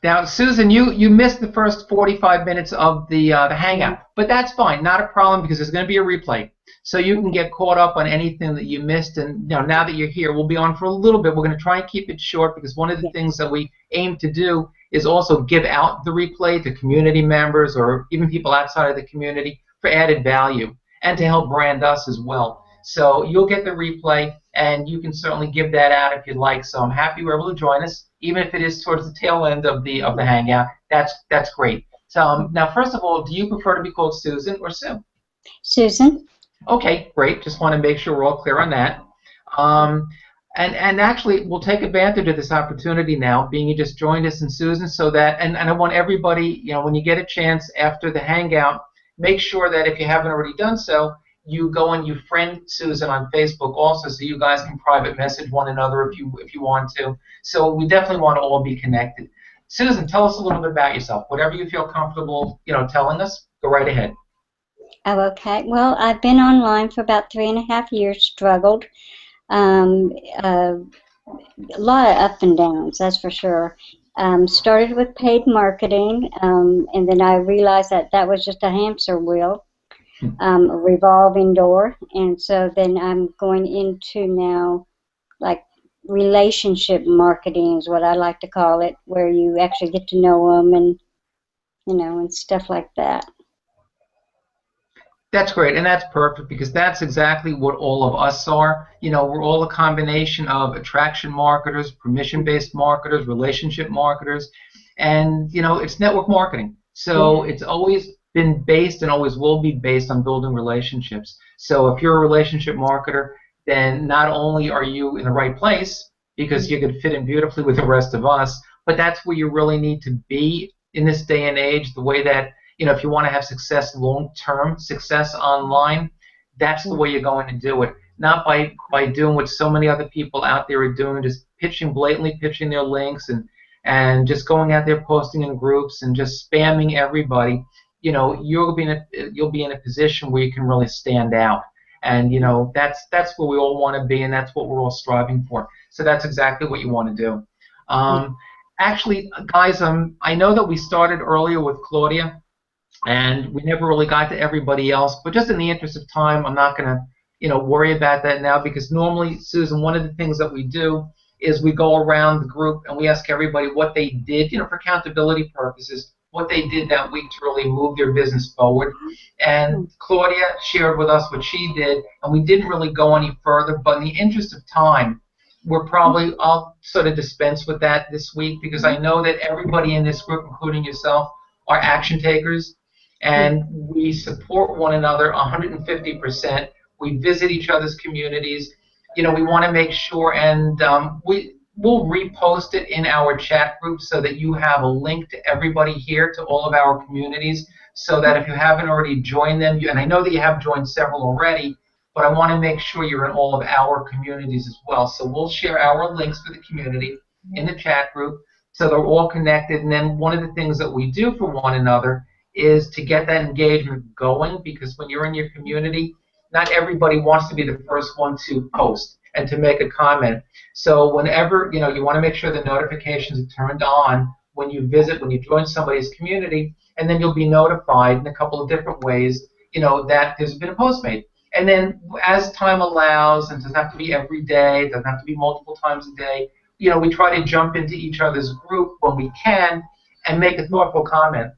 Now, Susan, you missed the first 45 minutes of the Hangout, but that's fine, not a problem, because there's going to be a replay, so you can get caught up on anything that you missed. And now that you're here, we'll be on for a little bit. We're going to try and keep it short, because one of the things that we aim to do is also give out the replay to community members or even people outside of the community for added value and to help brand us as well. So you'll get the replay, and you can certainly give that out if you'd like. So I'm happy you were able to join us, even if it is towards the tail end of the Hangout. That's great. So now, first of all, do you prefer to be called Susan or Sue? Susan. Okay, great. Just want to make sure we're all clear on that. And actually, we'll take advantage of this opportunity now, being you just joined us, and Susan, so that, and I want everybody, when you get a chance after the Hangout, make sure that if you haven't already done so, you go and you friend Susan on Facebook also, so you guys can private message one another if you want to. So we definitely want to all be connected. Susan, tell us a little bit about yourself. Whatever you feel comfortable, telling us, go right ahead. Oh, okay. Well, I've been online for about 3.5 years, struggled. A lot of up and downs, that's for sure. Started with paid marketing, and then I realized that was just a hamster wheel. A revolving door, and so then I'm going into now like relationship marketing is what I like to call it, where you actually get to know them and and stuff like that. That's great, and that's perfect, because that's exactly what all of us are. We're all a combination of attraction marketers, permission-based marketers, relationship marketers, and it's network marketing. So it's always been based and always will be based on building relationships. So if you're a relationship marketer, then not only are you in the right place, because you could fit in beautifully with the rest of us, but that's where you really need to be in this day and age, the way that, if you want to have success, long-term success online, that's the way you're going to do it. Not by doing what so many other people out there are doing, just blatantly pitching their links and just going out there posting in groups and just spamming everybody. You'll be in a position where you can really stand out, and that's where we all want to be, and that's what we're all striving for. So that's exactly what you want to do. Actually, guys, I know that we started earlier with Claudia, and we never really got to everybody else. But just in the interest of time, I'm not going to worry about that now, because normally, Susan, one of the things that we do is we go around the group and we ask everybody what they did, for accountability purposes, what they did that week to really move their business forward. And Claudia shared with us what she did, and we didn't really go any further, but in the interest of time, I'll sort of dispense with that this week, because I know that everybody in this group, including yourself, are action takers, and we support one another 150%. We visit each other's communities. We want to make sure, and we'll repost it in our chat group so that you have a link to everybody here, to all of our communities, so that if you haven't already joined them, and I know that you have joined several already, but I want to make sure you're in all of our communities as well. So we'll share our links for the community in the chat group so they're all connected. And then one of the things that we do for one another is to get that engagement going, because when you're in your community, not everybody wants to be the first one to post and to make a comment. So whenever, you want to make sure the notifications are turned on when you visit, when you join somebody's community, and then you'll be notified in a couple of different ways, that there's been a post made. And then as time allows, and it doesn't have to be every day, it doesn't have to be multiple times a day, we try to jump into each other's group when we can and make a thoughtful comment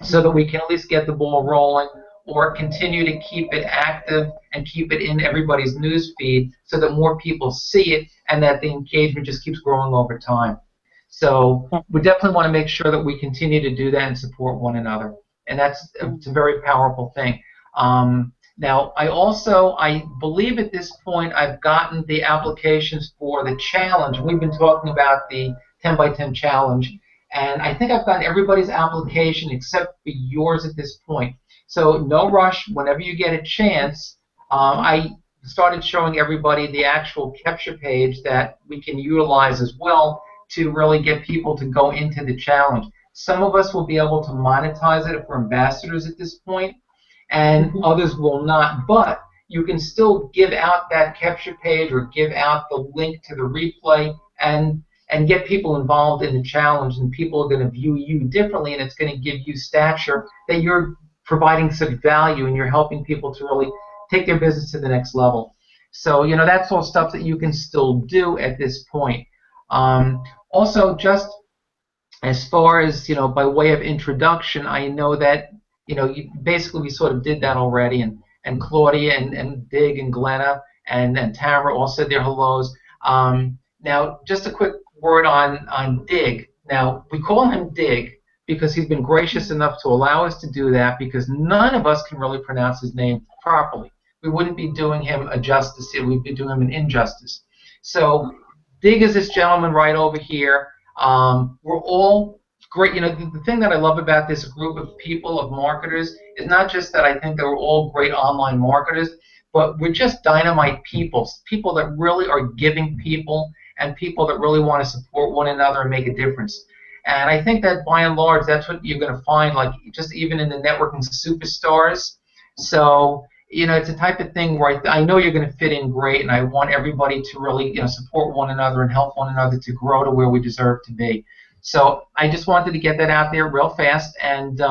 so that we can at least get the ball rolling or continue to keep it active and keep it in everybody's news feed so that more people see it and that the engagement just keeps growing over time. So we definitely want to make sure that we continue to do that and support one another. And it's a very powerful thing. Now, I believe at this point I've gotten the applications for the challenge. We've been talking about the 10 by 10 challenge, and I think I've gotten everybody's application except for yours at this point. So no rush. Whenever you get a chance, I started showing everybody the actual capture page that we can utilize as well to really get people to go into the challenge. Some of us will be able to monetize it if we're ambassadors at this point, and others will not. But you can still give out that capture page or give out the link to the replay and get people involved in the challenge, and people are going to view you differently, and it's going to give you stature that you're providing such value and you're helping people to really take their business to the next level. So, that's all stuff that you can still do at this point. Also, just as far as, by way of introduction, I know that, basically we sort of did that already, and Claudia and Dig and Glenna and Tamara all said their hellos. Now, just a quick word on Dig. Now, we call him Dig because he's been gracious enough to allow us to do that, because none of us can really pronounce his name properly. We wouldn't be doing him a justice here. We'd be doing him an injustice. So Dig is this gentleman right over here. We're all great. The thing that I love about this group of people, of marketers, is not just that I think they're all great online marketers, but we're just dynamite people that really are giving people and people that really want to support one another and make a difference. And I think that by and large, that's what you're going to find, like just even in the networking superstars. So, it's a type of thing where I know you're going to fit in great, and I want everybody to really, support one another and help one another to grow to where we deserve to be. So I just wanted to get that out there real fast. And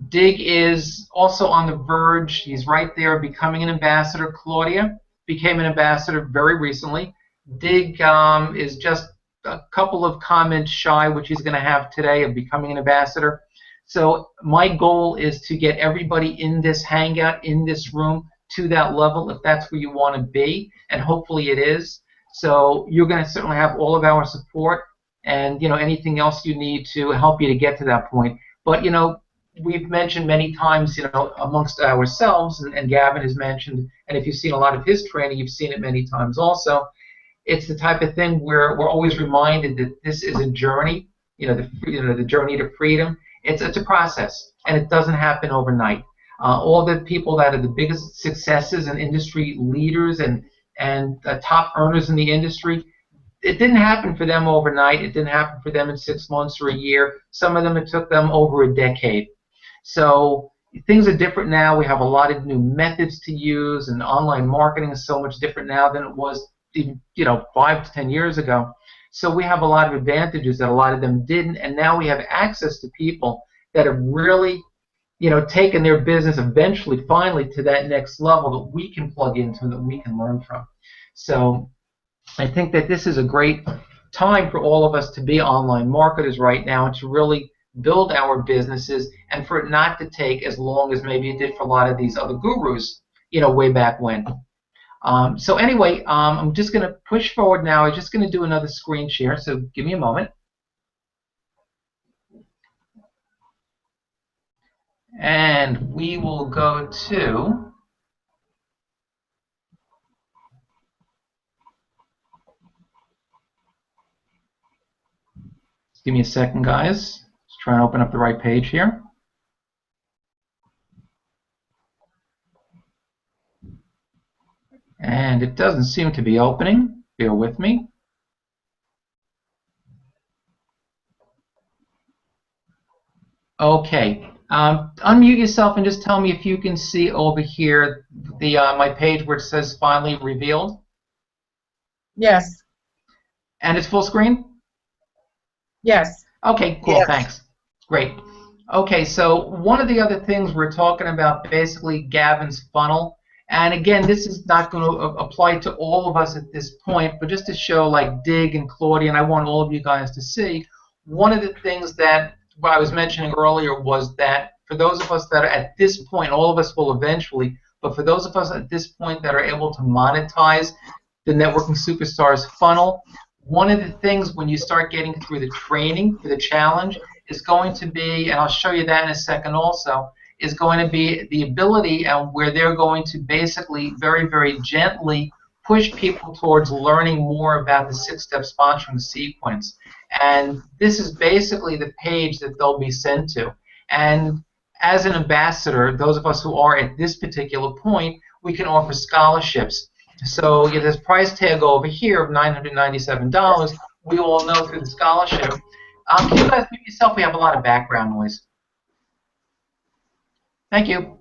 Dig is also on the verge. He's right there becoming an ambassador. Claudia became an ambassador very recently. Dig is just a couple of comments shy, which he's going to have today, of becoming an ambassador. So my goal is to get everybody in this Hangout, in this room, to that level, if that's where you want to be, and hopefully it is. So you're going to certainly have all of our support, and anything else you need to help you to get to that point. But we've mentioned many times, amongst ourselves, and Gavin has mentioned, and if you've seen a lot of his training, you've seen it many times also. It's the type of thing where we're always reminded that this is a journey, the journey to freedom. It's a process, and it doesn't happen overnight. All the people that are the biggest successes and industry leaders and top earners in the industry, it didn't happen for them overnight. It didn't happen for them in 6 months or a year. Some of them, it took them over a decade. So things are different now. We have a lot of new methods to use, and online marketing is so much different now than it was 5 to 10 years ago. So we have a lot of advantages that a lot of them didn't, and now we have access to people that have really, taken their business eventually, finally, to that next level that we can plug into, that we can learn from. So I think that this is a great time for all of us to be online marketers right now and to really build our businesses, and for it not to take as long as maybe it did for a lot of these other gurus, way back when. So anyway, I'm just going to push forward now. I'm just going to do another screen share, so give me a moment. And we will go to just give me a second, guys. Just trying to open up the right page here. And it doesn't seem to be opening. Bear with me. Okay, Unmute yourself and just tell me if you can see over here the my page where it says finally revealed. Yes. And it's full screen? Yes. Okay, cool, Yes. thanks. Great. Okay, so one of the other things we're talking about basically Gavin's funnel. And again, this is not going to apply to all of us at this point, but just to show like Dig and Claudia, and I want all of you guys to see, one of the things that what I was mentioning earlier was that for those of us that are at this point, all of us will eventually, but for those of us at this point that are able to monetize the Networking Superstars funnel, one of the things when you start getting through the training for the challenge is going to be, and I'll show you that in a second also, is going to be the ability and where they're going to basically very, very gently push people towards learning more about the six-step sponsoring sequence. And this is basically the page that they'll be sent to. And as an ambassador, those of us who are at this particular point, we can offer scholarships. So you know, this price tag over here of $997, we all know through the scholarship. Can you guys mute yourself? We have a lot of background noise. Thank you.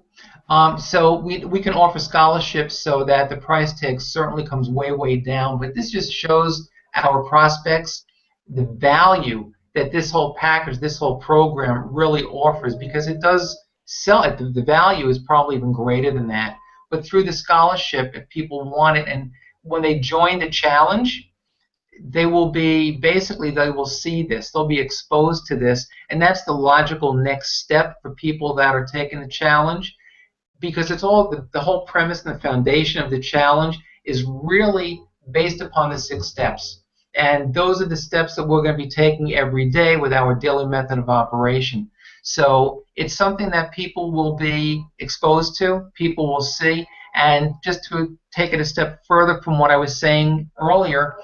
So we can offer scholarships so that the price tag certainly comes way, way down. But this just shows our prospects the value that this whole package, this whole program really offers, because it does sell it. The value is probably even greater than that. But through the scholarship, if people want it, and when they join the challenge, they will be, basically, they will see this. They'll be exposed to this. And that's the logical next step for people that are taking the challenge, because it's all, the whole premise and the foundation of the challenge is really based upon the 6 steps. And those are the steps that we're going to be taking every day with our daily method of operation. So it's something that people will be exposed to, people will see. And just to take it a step further from what I was saying earlier,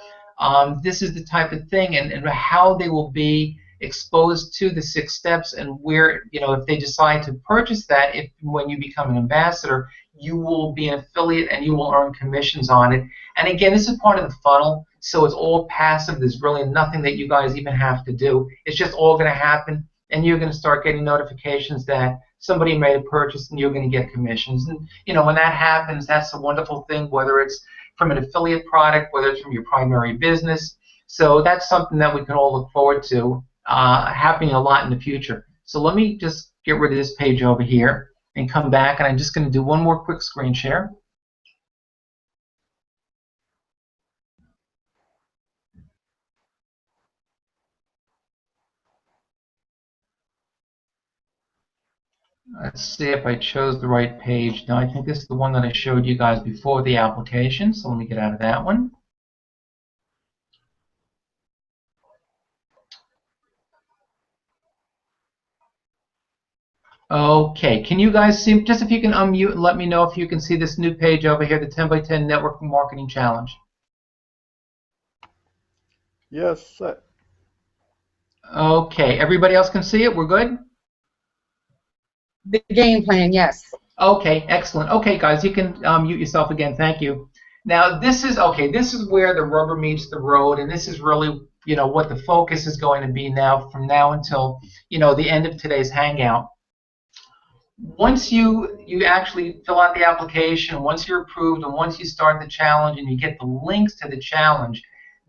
this is the type of thing and how they will be exposed to the 6 steps, and where, you know, if they decide to purchase that, if when you become an ambassador, you will be an affiliate and you will earn commissions on it. And again, this is part of the funnel, so it's all passive. There's really nothing that you guys even have to do. It's just all going to happen, and you're going to start getting notifications that somebody made a purchase and you're going to get commissions. And you know, when that happens, that's a wonderful thing, whether it's from an affiliate product, whether it's from your primary business. So that's something that we can all look forward to happening a lot in the future. So let me just get rid of this page over here and come back, and I'm just going to do one more quick screen share. Let's see if I chose the right page. Now, I think this is the one that I showed you guys before the application, so let me get out of that one. Okay, can you guys see, just if you can unmute and let me know if you can see this new page over here, the 10 by 10 Network Marketing Challenge. Yes, sir. Okay, everybody else can see it? We're good? The game plan, yes. Okay, excellent. Okay, guys, you can mute yourself again. Thank you. Now, this is, okay, this is where the rubber meets the road, and this is really, you know, what the focus is going to be now, from now until, you know, the end of today's Hangout. Once you actually fill out the application, once you're approved, and once you start the challenge and you get the links to the challenge,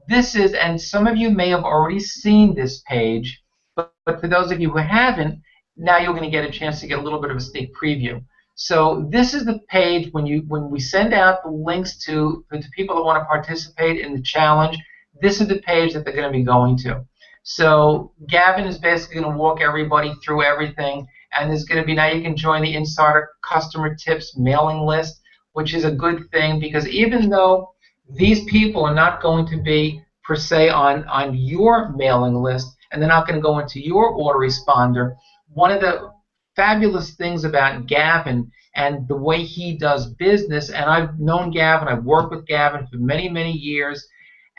this is, and some of you may have already seen this page, but for those of you who haven't, now you're going to get a chance to get a little bit of a sneak preview. So this is the page when we send out the links to people that want to participate in the challenge. This is the page that they're going to be going to. So Gavin is basically going to walk everybody through everything, and there's going to be, now you can join the Insider Customer Tips mailing list, which is a good thing, because even though these people are not going to be per se on your mailing list, and they're not going to go into your autoresponder, one of the fabulous things about Gavin and the way he does business, and I've known Gavin, I've worked with Gavin for many, many years,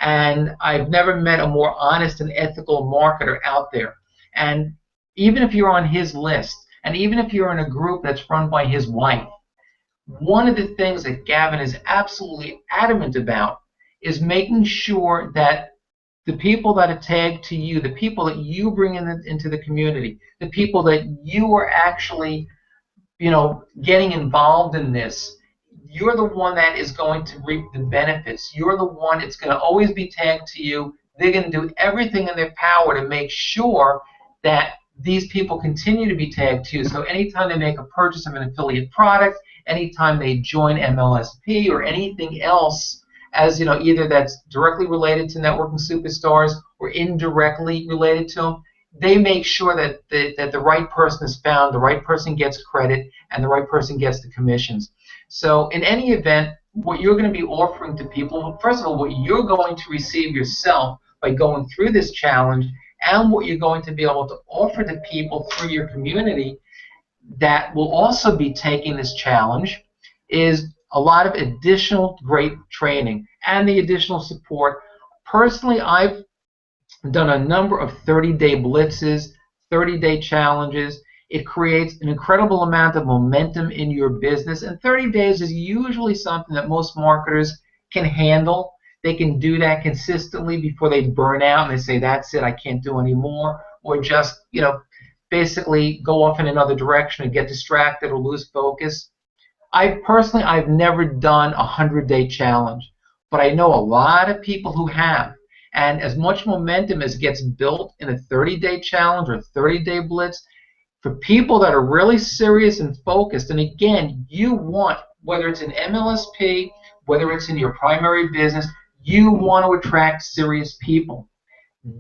and I've never met a more honest and ethical marketer out there. And even if you're on his list, and even if you're in a group that's run by his wife, one of the things that Gavin is absolutely adamant about is making sure that the people that are tagged to you, the people that you bring into the community, the people that you are actually, getting involved in this, you're the one that is going to reap the benefits. You're the one, it's going to always be tagged to you. They're going to do everything in their power to make sure that these people continue to be tagged to you. So anytime they make a purchase of an affiliate product, anytime they join MLSP or anything else, as either that's directly related to networking superstars or indirectly related to them, they make sure that the right person is found, the right person gets credit, and the right person gets the commissions. So in any event, what you're going to be offering to people, first of all, what you're going to receive yourself by going through this challenge, and what you're going to be able to offer to people through your community that will also be taking this challenge, is a lot of additional great training and the additional support. Personally, I've done a number of 30-day blitzes, 30-day challenges. It creates an incredible amount of momentum in your business, and 30 days is usually something that most marketers can handle. They can do that consistently before they burn out and they say, that's it, I can't do anymore, or just, basically go off in another direction and get distracted or lose focus. I've never done a 100-day challenge, but I know a lot of people who have. And as much momentum as gets built in a 30-day challenge or a 30-day blitz, for people that are really serious and focused, and again, you want, whether it's an MLSP, whether it's in your primary business, you want to attract serious people.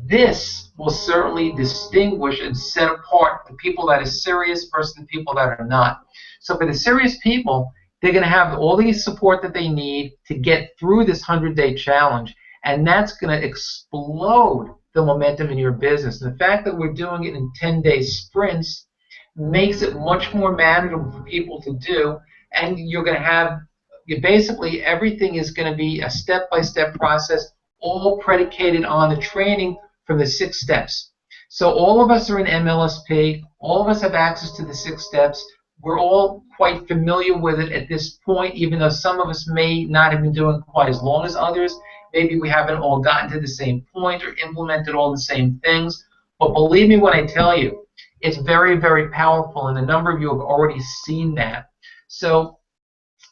This will certainly distinguish and set apart the people that are serious versus the people that are not. So for the serious people, they're going to have all the support that they need to get through this 100-day challenge, and that's going to explode the momentum in your business. And the fact that we're doing it in 10-day sprints makes it much more manageable for people to do, and you're going to have, basically everything is going to be a step-by-step process, all predicated on the training from the 6 steps. So all of us are in MLSP, all of us have access to the 6 steps. We're all quite familiar with it at this point, even though some of us may not have been doing quite as long as others. Maybe we haven't all gotten to the same point or implemented all the same things. But believe me when I tell you, it's very, very powerful, and a number of you have already seen that. So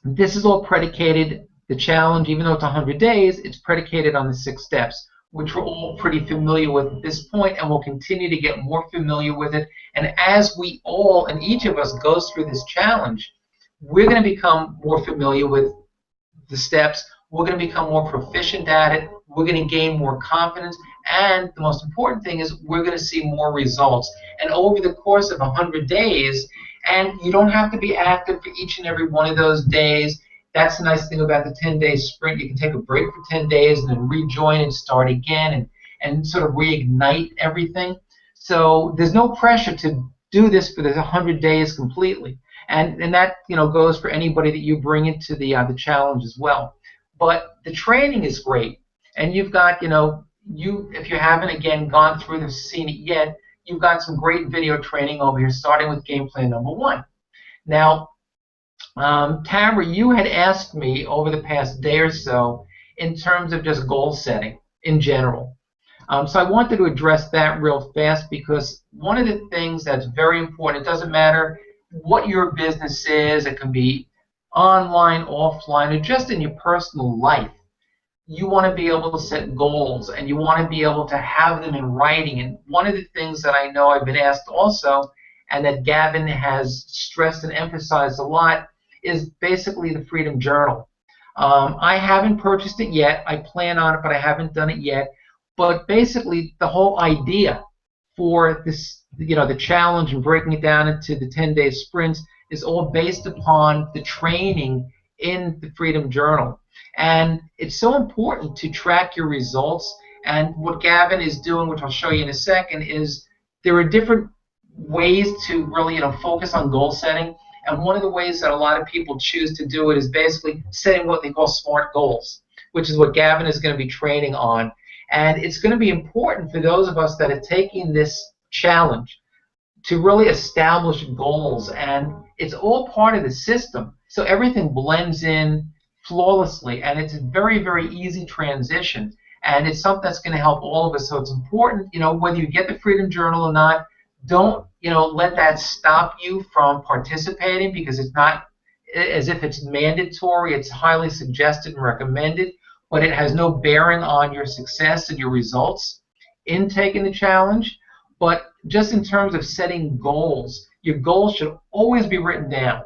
this is all predicated, the challenge, even though it's 100 days, it's predicated on the 6 steps, which we're all pretty familiar with at this point, and we'll continue to get more familiar with it. And as we all, and each of us goes through this challenge, we're going to become more familiar with the steps. We're going to become more proficient at it. We're going to gain more confidence. And the most important thing is we're going to see more results. And over the course of 100 days, and you don't have to be active for each and every one of those days. That's the nice thing about the 10-day sprint. You can take a break for 10 days and then rejoin and start again and sort of reignite everything. So there's no pressure to do this for the 100 days completely. And that goes for anybody that you bring into the challenge as well. But the training is great. And you've got, if you haven't, again, gone through this, seen it yet, you've got some great video training over here, starting with game plan number 1. Now, Tamara, you had asked me over the past day or so in terms of just goal setting in general. So I wanted to address that real fast, because one of the things that's very important, it doesn't matter what your business is, it can be online, offline, or just in your personal life. You want to be able to set goals, and you want to be able to have them in writing. And one of the things that I know I've been asked also, and that Gavin has stressed and emphasized a lot, is basically the Freedom Journal. I haven't purchased it yet. I plan on it, but I haven't done it yet. But basically, the whole idea for this, the challenge and breaking it down into the 10-day sprints is all based upon the training in the Freedom Journal. And it's so important to track your results. And what Gavin is doing, which I'll show you in a second, is there are different ways to really focus on goal setting. And one of the ways that a lot of people choose to do it is basically setting what they call SMART goals, which is what Gavin is going to be training on. And it's going to be important for those of us that are taking this challenge to really establish goals. And it's all part of the system. So everything blends in flawlessly, and it's a very, very easy transition. and it's something that's going to help all of us. So it's important, whether you get the Freedom Journal or not, don't, let that stop you from participating, because it's not as if it's mandatory. It's highly suggested and recommended, but it has no bearing on your success and your results in taking the challenge. But just in terms of setting goals, your goals should always be written down.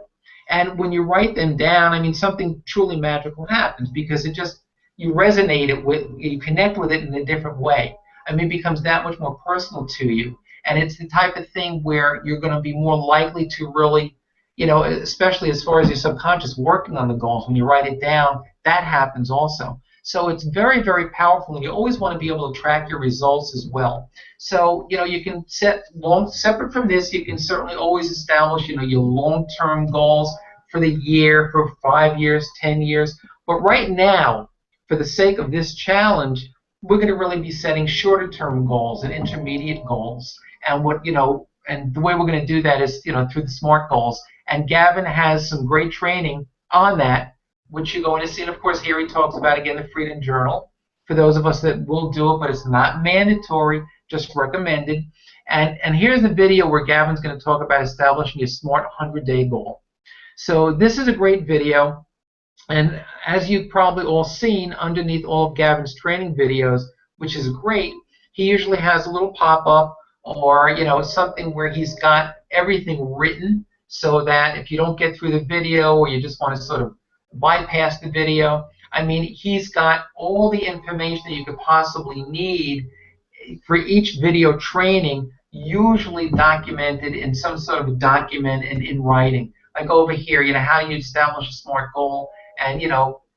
And when you write them down, I mean, something truly magical happens, because you resonate it with, you connect with it in a different way. I mean, it becomes that much more personal to you. And it's the type of thing where you're going to be more likely to really, especially as far as your subconscious working on the goals, when you write it down, that happens also. So it's very, very powerful, and you always want to be able to track your results as well. So, you can separate from this, you can certainly always establish, your long-term goals for the year, for 5 years, 10 years. But right now, for the sake of this challenge, we're going to really be setting shorter-term goals and intermediate goals. And and the way we're going to do that is, through the SMART goals. And Gavin has some great training on that, which you're going to see. And of course, here he talks about, again, the Freedom Journal, for those of us that will do it, but it's not mandatory, just recommended. And here's the video where Gavin's going to talk about establishing your SMART 100-day goal. So this is a great video, and as you've probably all seen underneath all of Gavin's training videos, which is great, he usually has a little pop-up or something where he's got everything written, so that if you don't get through the video or you just want to sort of bypass the video, I mean, he's got all the information that you could possibly need for each video training, usually documented in some sort of a document and in writing. Like over here, how do you establish a SMART goal, and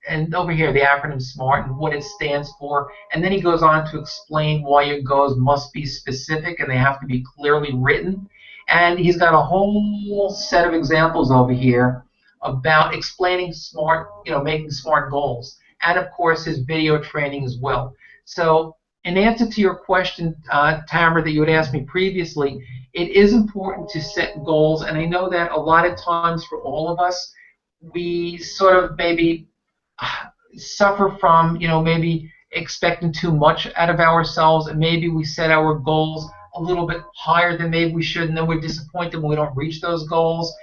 and over here the acronym SMART and what it stands for, and then he goes on to explain why your goals must be specific and they have to be clearly written. And he's got a whole set of examples over here about explaining SMART, making SMART goals, and of course his video training as well. So in answer to your question, Tamara, that you had asked me previously, it is important to set goals, and I know that a lot of times for all of us, we sort of maybe suffer from, maybe expecting too much out of ourselves, and maybe we set our goals a little bit higher than maybe we should, and then we're disappointed when we don't reach those goals.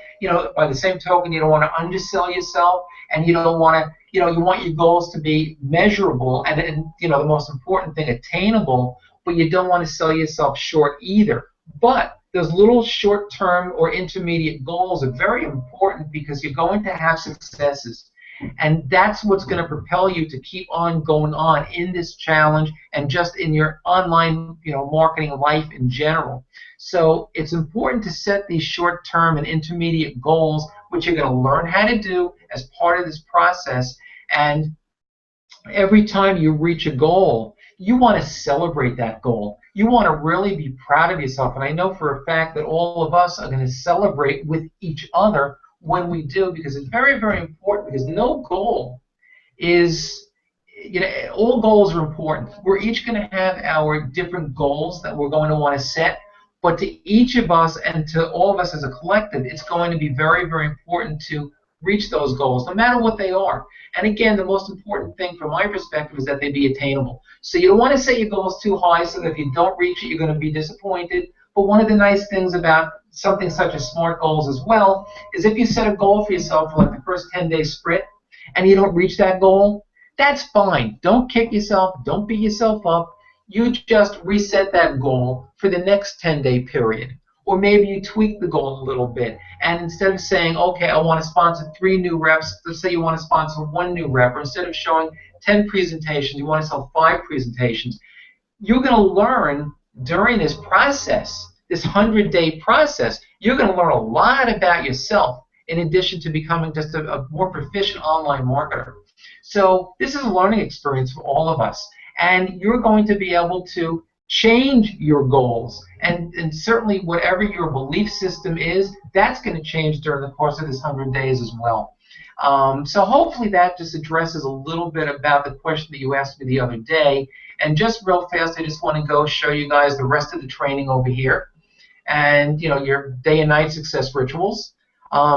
By the same token, you don't want to undersell yourself, and you don't want to, you want your goals to be measurable and the most important thing, attainable, but you don't want to sell yourself short either. But those little short-term or intermediate goals are very important, because you're going to have successes. And that's what's going to propel you to keep on going on in this challenge and just in your online, marketing life in general. So it's important to set these short-term and intermediate goals, which you're going to learn how to do as part of this process. And every time you reach a goal, you want to celebrate that goal. You want to really be proud of yourself. And I know for a fact that all of us are going to celebrate with each other when we do, because it's very, very important, because no goal is, all goals are important. We're each going to have our different goals that we're going to want to set, but to each of us and to all of us as a collective, it's going to be very, very important to reach those goals, no matter what they are. And again, the most important thing from my perspective is that they be attainable. So you don't want to set your goals too high so that if you don't reach it, you're going to be disappointed. But one of the nice things about something such as SMART goals as well is if you set a goal for yourself for like the first 10-day sprint and you don't reach that goal, that's fine. Don't kick yourself. Don't beat yourself up. You just reset that goal for the next 10-day period. Or maybe you tweak the goal a little bit. And instead of saying, okay, I want to sponsor 3 new reps, let's say you want to sponsor 1 new rep, or instead of showing 10 presentations, you want to sell 5 presentations. You're going to learn during this process, this 100-day process, you're going to learn a lot about yourself in addition to becoming just a more proficient online marketer. So this is a learning experience for all of us. And you're going to be able to change your goals. And certainly whatever your belief system is, that's going to change during the course of this 100 days as well. So hopefully that just addresses a little bit about the question that you asked me the other day. And just real fast, I just want to go show you guys the rest of the training over here. And, your day and night success rituals,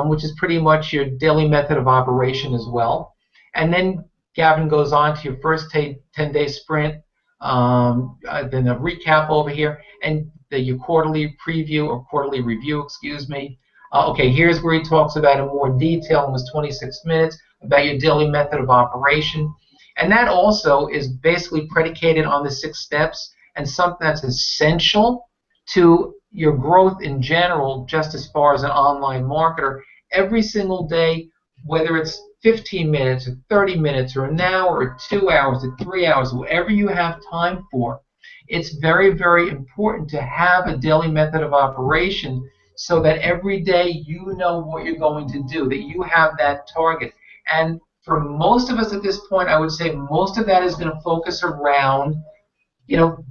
which is pretty much your daily method of operation as well. And then Gavin goes on to your first 10-day sprint, then a recap over here, and your quarterly preview or quarterly review, excuse me. Okay, here's where he talks about in more detail, almost 26 minutes, about your daily method of operation. And that also is basically predicated on the 6 steps and something that's essential to your growth in general, just as far as an online marketer. Every single day, whether it's 15 minutes or 30 minutes or an hour or 2 hours or 3 hours, whatever you have time for, it's very, very important to have a daily method of operation so that every day you know what you're going to do, that you have that target. And for most of us at this point, I would say most of that is going to focus around,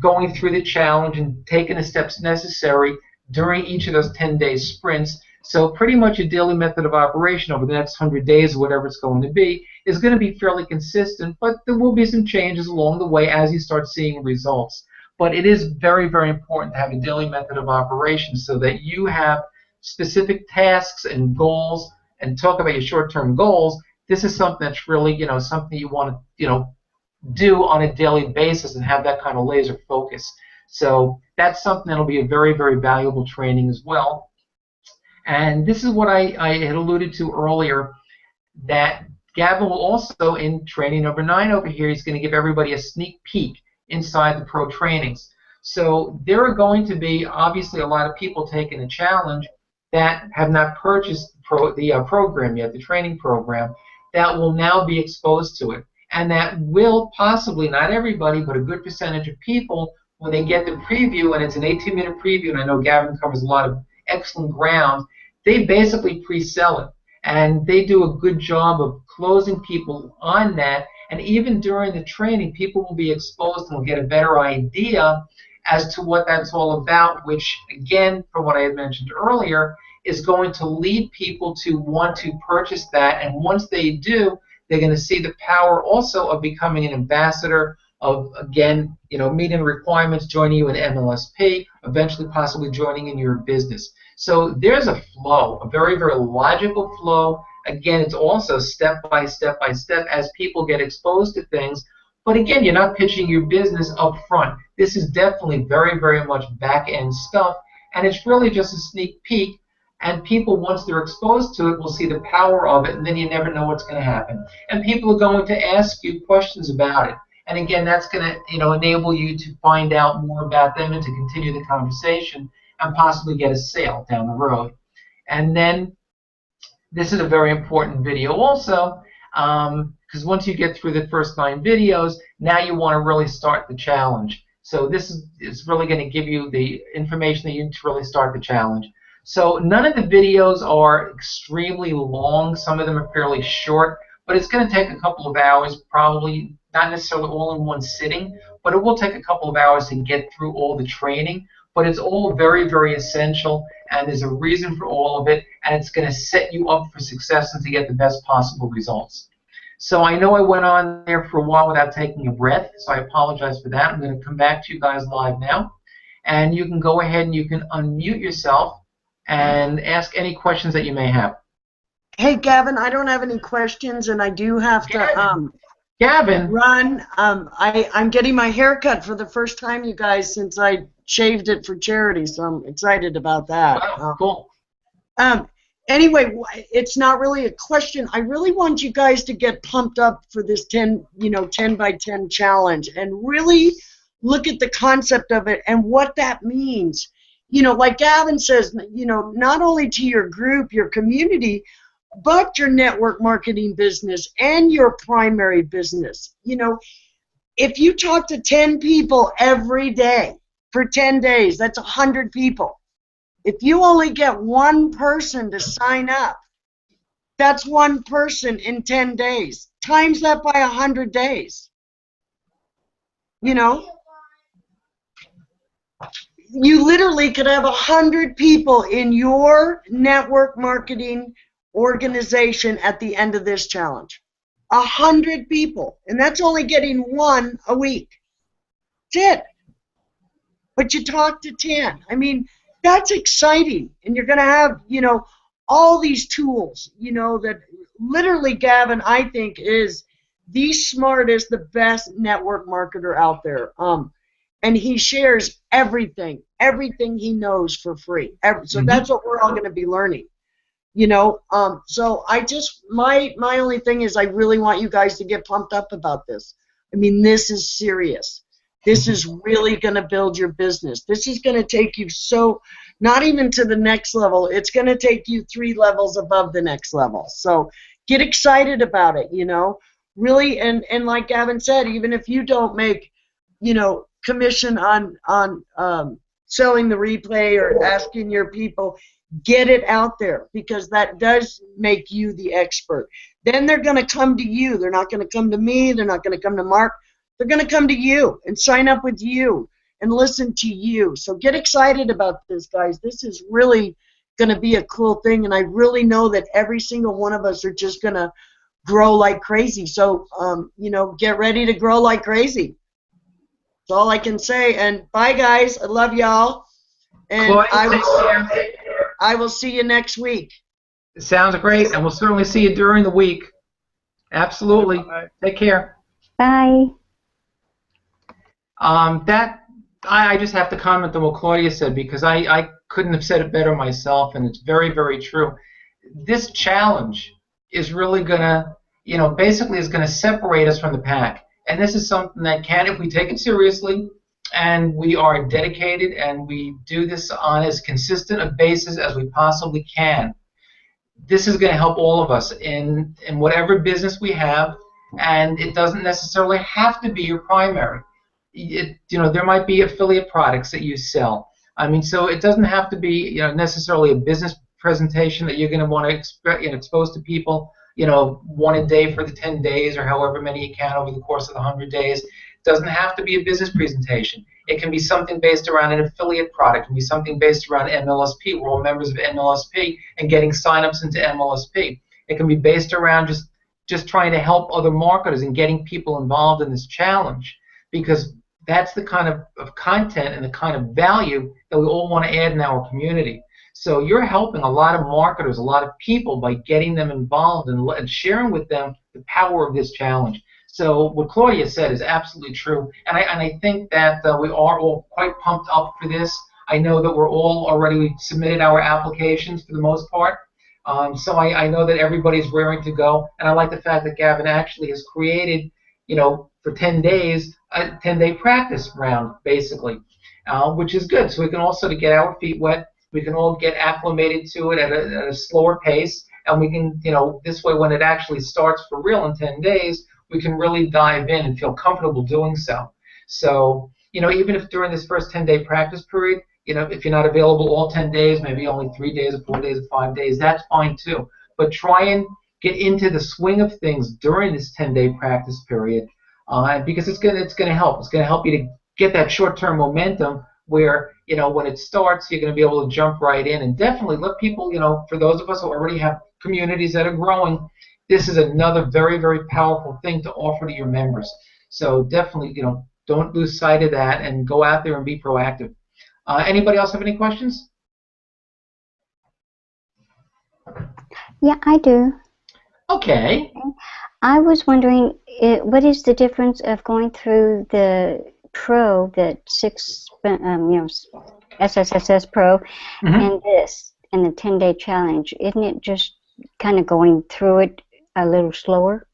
going through the challenge and taking the steps necessary during each of those 10-day sprints. So pretty much a daily method of operation over the next 100 days, or whatever it's going to be, is going to be fairly consistent, but there will be some changes along the way as you start seeing results. But it is very, very important to have a daily method of operation so that you have specific tasks and goals, and talk about your short-term goals. This is something that's really, something you want to, do on a daily basis and have that kind of laser focus. So that's something that'll be a very, very valuable training as well. And this is what I had alluded to earlier, that Gavin will also, in training number 9 over here, he's going to give everybody a sneak peek inside the pro trainings. So there are going to be obviously a lot of people taking the challenge that have not purchased the program yet, the training program, that will now be exposed to it. And that will possibly, not everybody, but a good percentage of people, when they get the preview, and it's an 18-minute preview, and I know Gavin covers a lot of excellent ground, they basically pre-sell it. And they do a good job of closing people on that. And even during the training, people will be exposed and will get a better idea as to what that's all about, which, again, from what I had mentioned earlier, is going to lead people to want to purchase that. And once they do, they're going to see the power also of becoming an ambassador, of, again, meeting requirements, joining you in MLSP, eventually possibly joining in your business. So there's a flow, a very, very logical flow. Again, it's also step by step by step as people get exposed to things. But again, you're not pitching your business up front. This is definitely very, very much back-end stuff, and it's really just a sneak peek. And people, once they're exposed to it, will see the power of it, and then you never know what's going to happen. And people are going to ask you questions about it. And again, that's going to enable you to find out more about them and to continue the conversation and possibly get a sale down the road. And then this is a very important video also, because once you get through the first 9 videos, now you want to really start the challenge. So this is really going to give you the information that you need to really start the challenge. So none of the videos are extremely long. Some of them are fairly short, but it's going to take a couple of hours, probably not necessarily all in one sitting, but it will take a couple of hours to get through all the training. But it's all very, very essential, and there's a reason for all of it, and it's going to set you up for success and to get the best possible results. So I know I went on there for a while without taking a breath, so I apologize for that. I'm going to come back to you guys live now, and you can go ahead and you can unmute yourself and ask any questions that you may have. Hey, Gavin, I don't have any questions, and I do have to Gavin. run. I'm getting my hair cut for the first time, you guys, since I shaved it for charity, so I'm excited about that. Wow, cool. Anyway, it's not really a question. I really want you guys to get pumped up for this 10 by 10 challenge and really look at the concept of it and what that means. Like Gavin says, not only to your group, your community, but your network marketing business and your primary business. If you talk to 10 people every day for 10 days, that's 100 people. If you only get one person to sign up, that's one person in 10 days. Times that by 100 days. You literally could have 100 people in your network marketing organization at the end of this challenge. 100 people. And that's only getting one a week. That's it. But you talk to 10. I mean, that's exciting. And you're going to have, all these tools, that literally, Gavin, I think is the smartest, the best network marketer out there. And he shares everything he knows for free. So that's what we're all going to be learning. So I just, my only thing is I really want you guys to get pumped up about this. I mean, this is serious. This is really going to build your business. This is going to take you not even to the next level. It's going to take you 3 levels above the next level. So get excited about it, really. And like Gavin said, even if you don't make, commission on selling the replay or asking your people, get it out there, because that does make you the expert. Then they're going to come to you. They're not going to come to me. They're not going to come to Mark. They're going to come to you and sign up with you and listen to you. So get excited about this, guys. This is really going to be a cool thing, and I really know that every single one of us are just going to grow like crazy. So, get ready to grow like crazy. That's all I can say. And bye, guys. I love y'all. And I will see you next week. Sounds great, and we'll certainly see you during the week. Absolutely. Take care. Bye. I just have to comment on what Claudia said, because I couldn't have said it better myself, and it's very, very true. This challenge is really going to, basically is going to separate us from the pack. And this is something that if we take it seriously, and we are dedicated, and we do this on as consistent a basis as we possibly can, this is going to help all of us in whatever business we have, and it doesn't necessarily have to be your primary. There might be affiliate products that you sell. So it doesn't have to be, necessarily a business presentation that you're going to want to expose to people, one a day for the 10 days or however many you can over the course of the 100 days. It doesn't have to be a business presentation. It can be something based around an affiliate product. It can be something based around MLSP. We're all members of MLSP and getting signups into MLSP. It can be based around just trying to help other marketers and getting people involved in this challenge, because that's the kind of content and the kind of value that we all want to add in our community. So you're helping a lot of marketers, a lot of people, by getting them involved and sharing with them the power of this challenge. So what Claudia said is absolutely true, and I think that we are all quite pumped up for this. I know that we're all already submitted our applications for the most part, so I know that everybody's raring to go, and I like the fact that Gavin actually has created, for 10 days, a 10-day practice round, basically, which is good. So we can also get our feet wet. We can all get acclimated to it at a slower pace, and we can, this way when it actually starts for real in 10 days, we can really dive in and feel comfortable doing so. So, even if during this first 10-day practice period, if you're not available all 10 days, maybe only 3 days or 4 days or 5 days, that's fine too. But try and get into the swing of things during this 10-day practice period, because it's gonna help. It's gonna help you to get that short-term momentum where, when it starts, you're gonna be able to jump right in, and definitely let people, for those of us who already have communities that are growing, this is another very, very powerful thing to offer to your members. So definitely, don't lose sight of that and go out there and be proactive. Anybody else have any questions? Yeah, I do. Okay. I was wondering, what is the difference of going through the Pro, the SSSS Pro, and this, and the 10-day challenge? Isn't it just kind of going through it a little slower?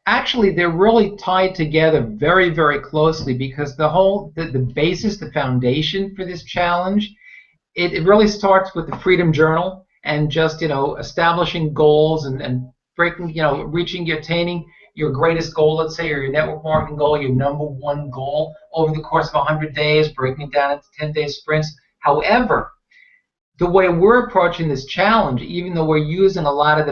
Actually, they're really tied together very, very closely, because the basis, the foundation for this challenge, it really starts with the Freedom Journal and just, establishing goals and breaking, attaining your greatest goal, let's say, or your network marketing goal, your #1 goal over the course of 100 days, breaking it down into 10-day sprints. However, the way we're approaching this challenge, even though we're using a lot of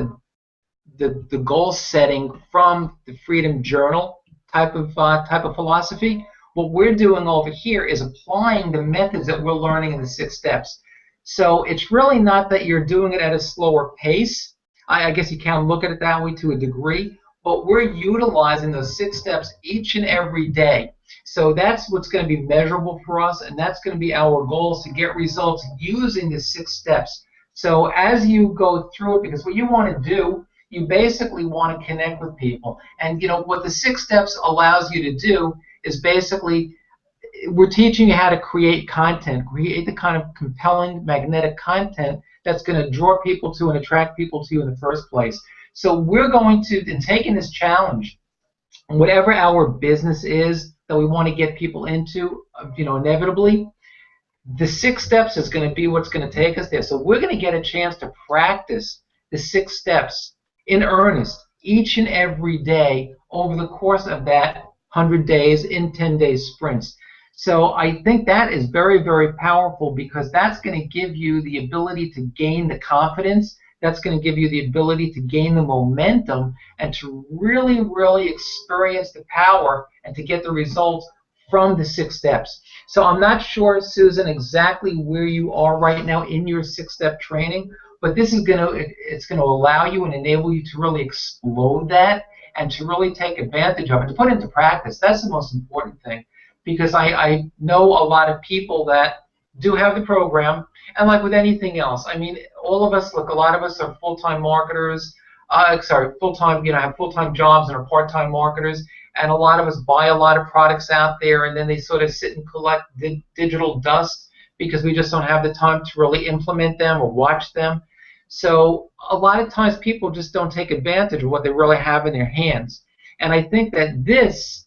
the goal setting from the Freedom Journal type of philosophy, what we're doing over here is applying the methods that we're learning in the 6 steps. So it's really not that you're doing it at a slower pace. I guess you can look at it that way to a degree, but we're utilizing those 6 steps each and every day. So that's what's going to be measurable for us, and that's going to be our goals, to get results using the 6 steps. So as you go through it, because what you want to do, you basically want to connect with people. And what the 6 steps allows you to do is basically we're teaching you how to create content, create the kind of compelling, magnetic content that's going to draw people to and attract people to you in the first place. So we're going to, in taking this challenge, whatever our business is that we want to get people into, inevitably, the 6 steps is going to be what's going to take us there. So we're going to get a chance to practice the 6 steps in earnest each and every day over the course of that 100 days in 10-day sprints. So I think that is very, very powerful because that's going to give you the ability to gain the confidence. That's going to give you the ability to gain the momentum and to really, really experience the power and to get the results from the 6 steps. So I'm not sure, Susan, exactly where you are right now in your 6-step training, but this is it's going to allow you and enable you to really explode that and to really take advantage of it, to put it into practice. That's the most important thing, because I know a lot of people that do have the program, and like with anything else, I mean, all of us, look, a lot of us are full-time marketers, have full-time jobs and are part-time marketers, and a lot of us buy a lot of products out there, and then they sort of sit and collect digital dust because we just don't have the time to really implement them or watch them. So a lot of times people just don't take advantage of what they really have in their hands. And I think that this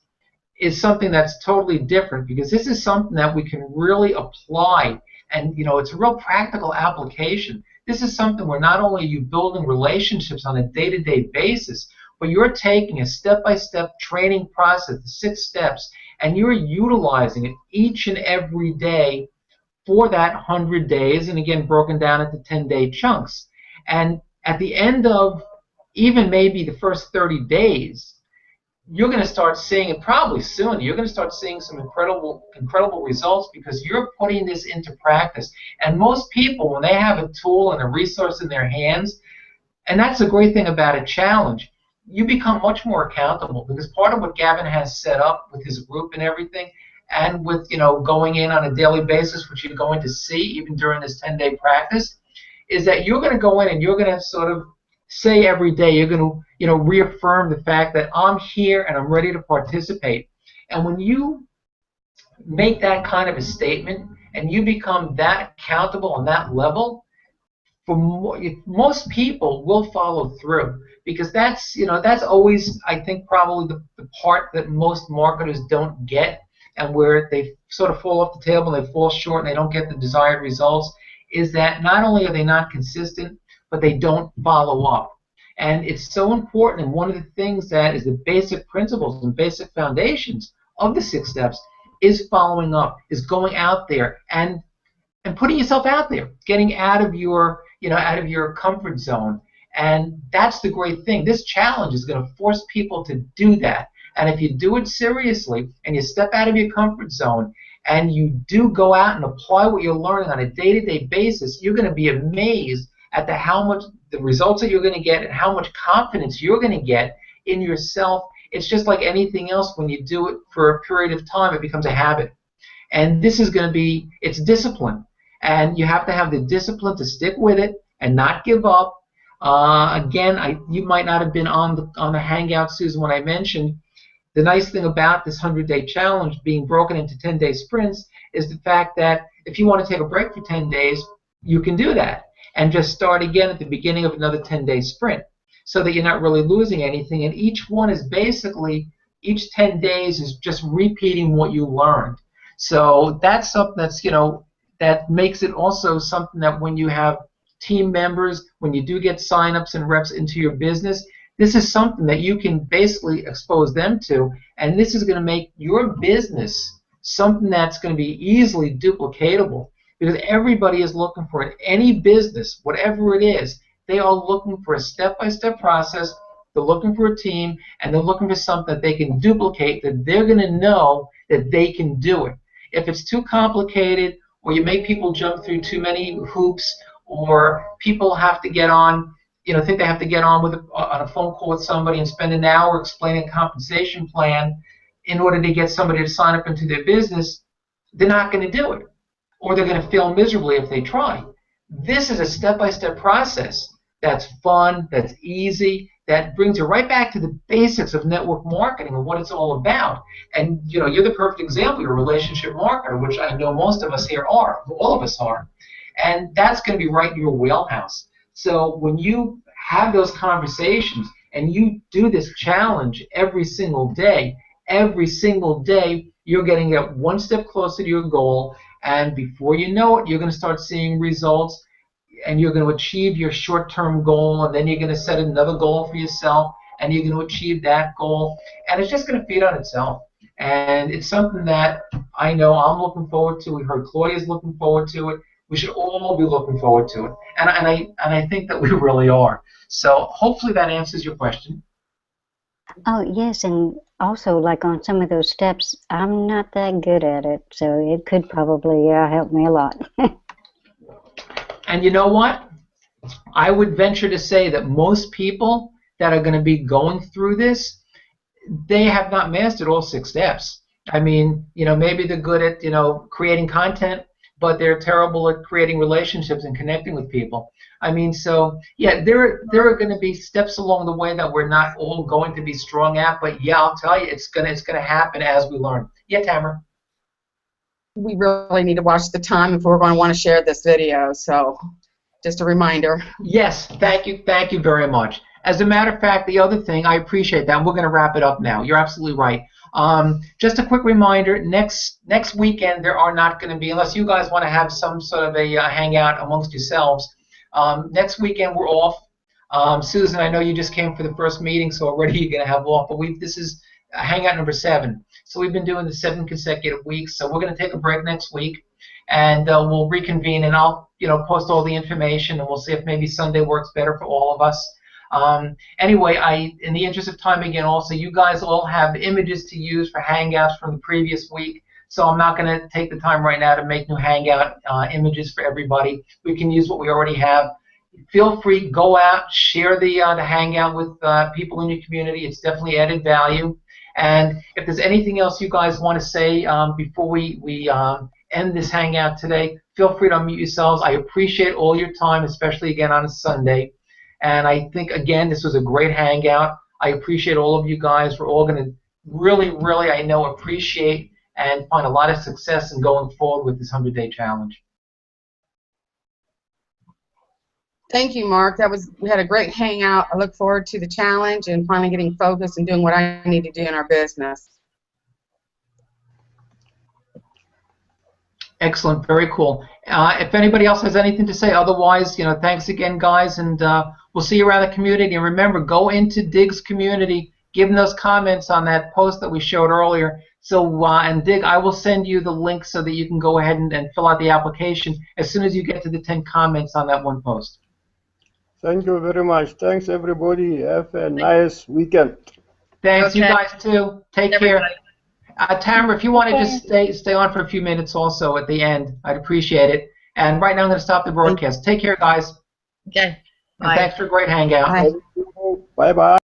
is something that's totally different, because this is something that we can really apply, and it's a real practical application. This is something where not only are you building relationships on a day-to-day basis, but you're taking a step-by-step training process, the 6 steps, and you're utilizing it each and every day for that 100 days, and again broken down into 10-day chunks. And at the end of even maybe the first 30 days, you're going to start seeing, and probably soon, you're going to start seeing some incredible results, because you're putting this into practice. And most people, when they have a tool and a resource in their hands, and that's the great thing about a challenge, you become much more accountable, because part of what Gavin has set up with his group and everything, and with going in on a daily basis, which you're going to see even during this 10-day practice, is that you're going to go in and you're going to sort of say every day, you're going to reaffirm the fact that I'm here and I'm ready to participate. And when you make that kind of a statement and you become that accountable on that level, most people will follow through, because that's always, I think, probably the part that most marketers don't get, and where they sort of fall off the table and they fall short and they don't get the desired results, is that not only are they not consistent, but they don't follow up. And it's so important, and one of the things that is the basic principles and basic foundations of the 6 steps is following up, is going out there and putting yourself out there, getting out of your comfort zone. And that's the great thing. This challenge is going to force people to do that. And if you do it seriously and you step out of your comfort zone and you do go out and apply what you're learning on a day-to-day basis, you're going to be amazed at the results that you're going to get and how much confidence you're going to get in yourself. It's just like anything else. When you do it for a period of time, it becomes a habit. And this is going to be, it's discipline. And you have to have the discipline to stick with it and not give up. Again, you might not have been on the Hangout, Susan, when I mentioned the nice thing about this 100-day challenge being broken into 10-day sprints is the fact that if you want to take a break for 10 days, you can do that and just start again at the beginning of another 10-day sprint, so that you're not really losing anything. And each one is basically, each 10 days is just repeating what you learned. So that's something that's, that makes it also something that when you have team members, when you do get sign-ups and reps into your business, this is something that you can basically expose them to, and this is going to make your business something that's going to be easily duplicatable, because everybody is looking for it. Any business, whatever it is, they are looking for a step-by-step process. They're looking for a team, and they're looking for something that they can duplicate, that they're going to know that they can do it. If it's too complicated, or you make people jump through too many hoops, or people have to get on, think they have to get on a phone call with somebody and spend an hour explaining a compensation plan in order to get somebody to sign up into their business, they're not going to do it, or they're going to fail miserably if they try. This is a step-by-step process that's fun, that's easy, that brings you right back to the basics of network marketing and what it's all about. And you know, you're the perfect example. You're a relationship marketer, which I know most of us here are, all of us are. And that's going to be right in your wheelhouse. So when you have those conversations and you do this challenge every single day, you're getting it one step closer to your goal. And before you know it, you're going to start seeing results, and you're going to achieve your short-term goal, and then you're going to set another goal for yourself, and you're going to achieve that goal, and it's just going to feed on itself. And it's something that I know I'm looking forward to. We heard Claudia's looking forward to it. We should all be looking forward to it, and I think that we really are. So hopefully that answers your question. Oh, yes, and also, like on some of those steps, I'm not that good at it, so it could probably help me a lot. And you know what? I would venture to say that most people that are going to be going through this, they have not mastered all 6 steps. I mean, you know, maybe they're good at, you know, creating content, but they're terrible at creating relationships and connecting with people. I mean, so yeah, there are going to be steps along the way that we're not all going to be strong at, but yeah, I'll tell you, it's gonna happen as we learn. Yeah, Tamara. We really need to watch the time if we're going to want to share this video. So just a reminder. Yes, thank you very much. As a matter of fact, the other thing, I appreciate that. We're going to wrap it up now. You're absolutely right. Just a quick reminder, next weekend there are not going to be, unless you guys want to have some sort of a hangout amongst yourselves, next weekend we're off. Susan, I know you just came for the first meeting, so already you're going to have off, but this is hangout number 7. So we've been doing the 7 consecutive weeks, so we're going to take a break next week, and we'll reconvene, and I'll post all the information, and we'll see if maybe Sunday works better for all of us. Anyway, in the interest of time again, also, you guys all have images to use for Hangouts from the previous week, so I'm not going to take the time right now to make new Hangout images for everybody. We can use what we already have. Feel free, go out, share the Hangout with people in your community. It's definitely added value. And if there's anything else you guys want to say before we end this Hangout today, feel free to unmute yourselves. I appreciate all your time, especially again on a Sunday. And I think, again, this was a great Hangout. I appreciate all of you guys. We're all going to really, really, I know, appreciate and find a lot of success in going forward with this 100-day challenge. Thank you, Mark. We had a great hangout. I look forward to the challenge and finally getting focused and doing what I need to do in our business. Excellent, very cool. If anybody else has anything to say, otherwise, thanks again, guys, and we'll see you around the community. And remember, go into Dig's community, give them those comments on that post that we showed earlier. So, and Dig, I will send you the link so that you can go ahead and fill out the application as soon as you get to the 10 comments on that one post. Thank you very much. Thanks, everybody. Have a nice weekend. Thanks, Okay. you guys, too. Take care. Tamara, if you want to just stay on for a few minutes also at the end, I'd appreciate it. And right now I'm going to stop the broadcast. Take care, guys. Okay. And thanks for a great hangout. Bye. Bye-bye.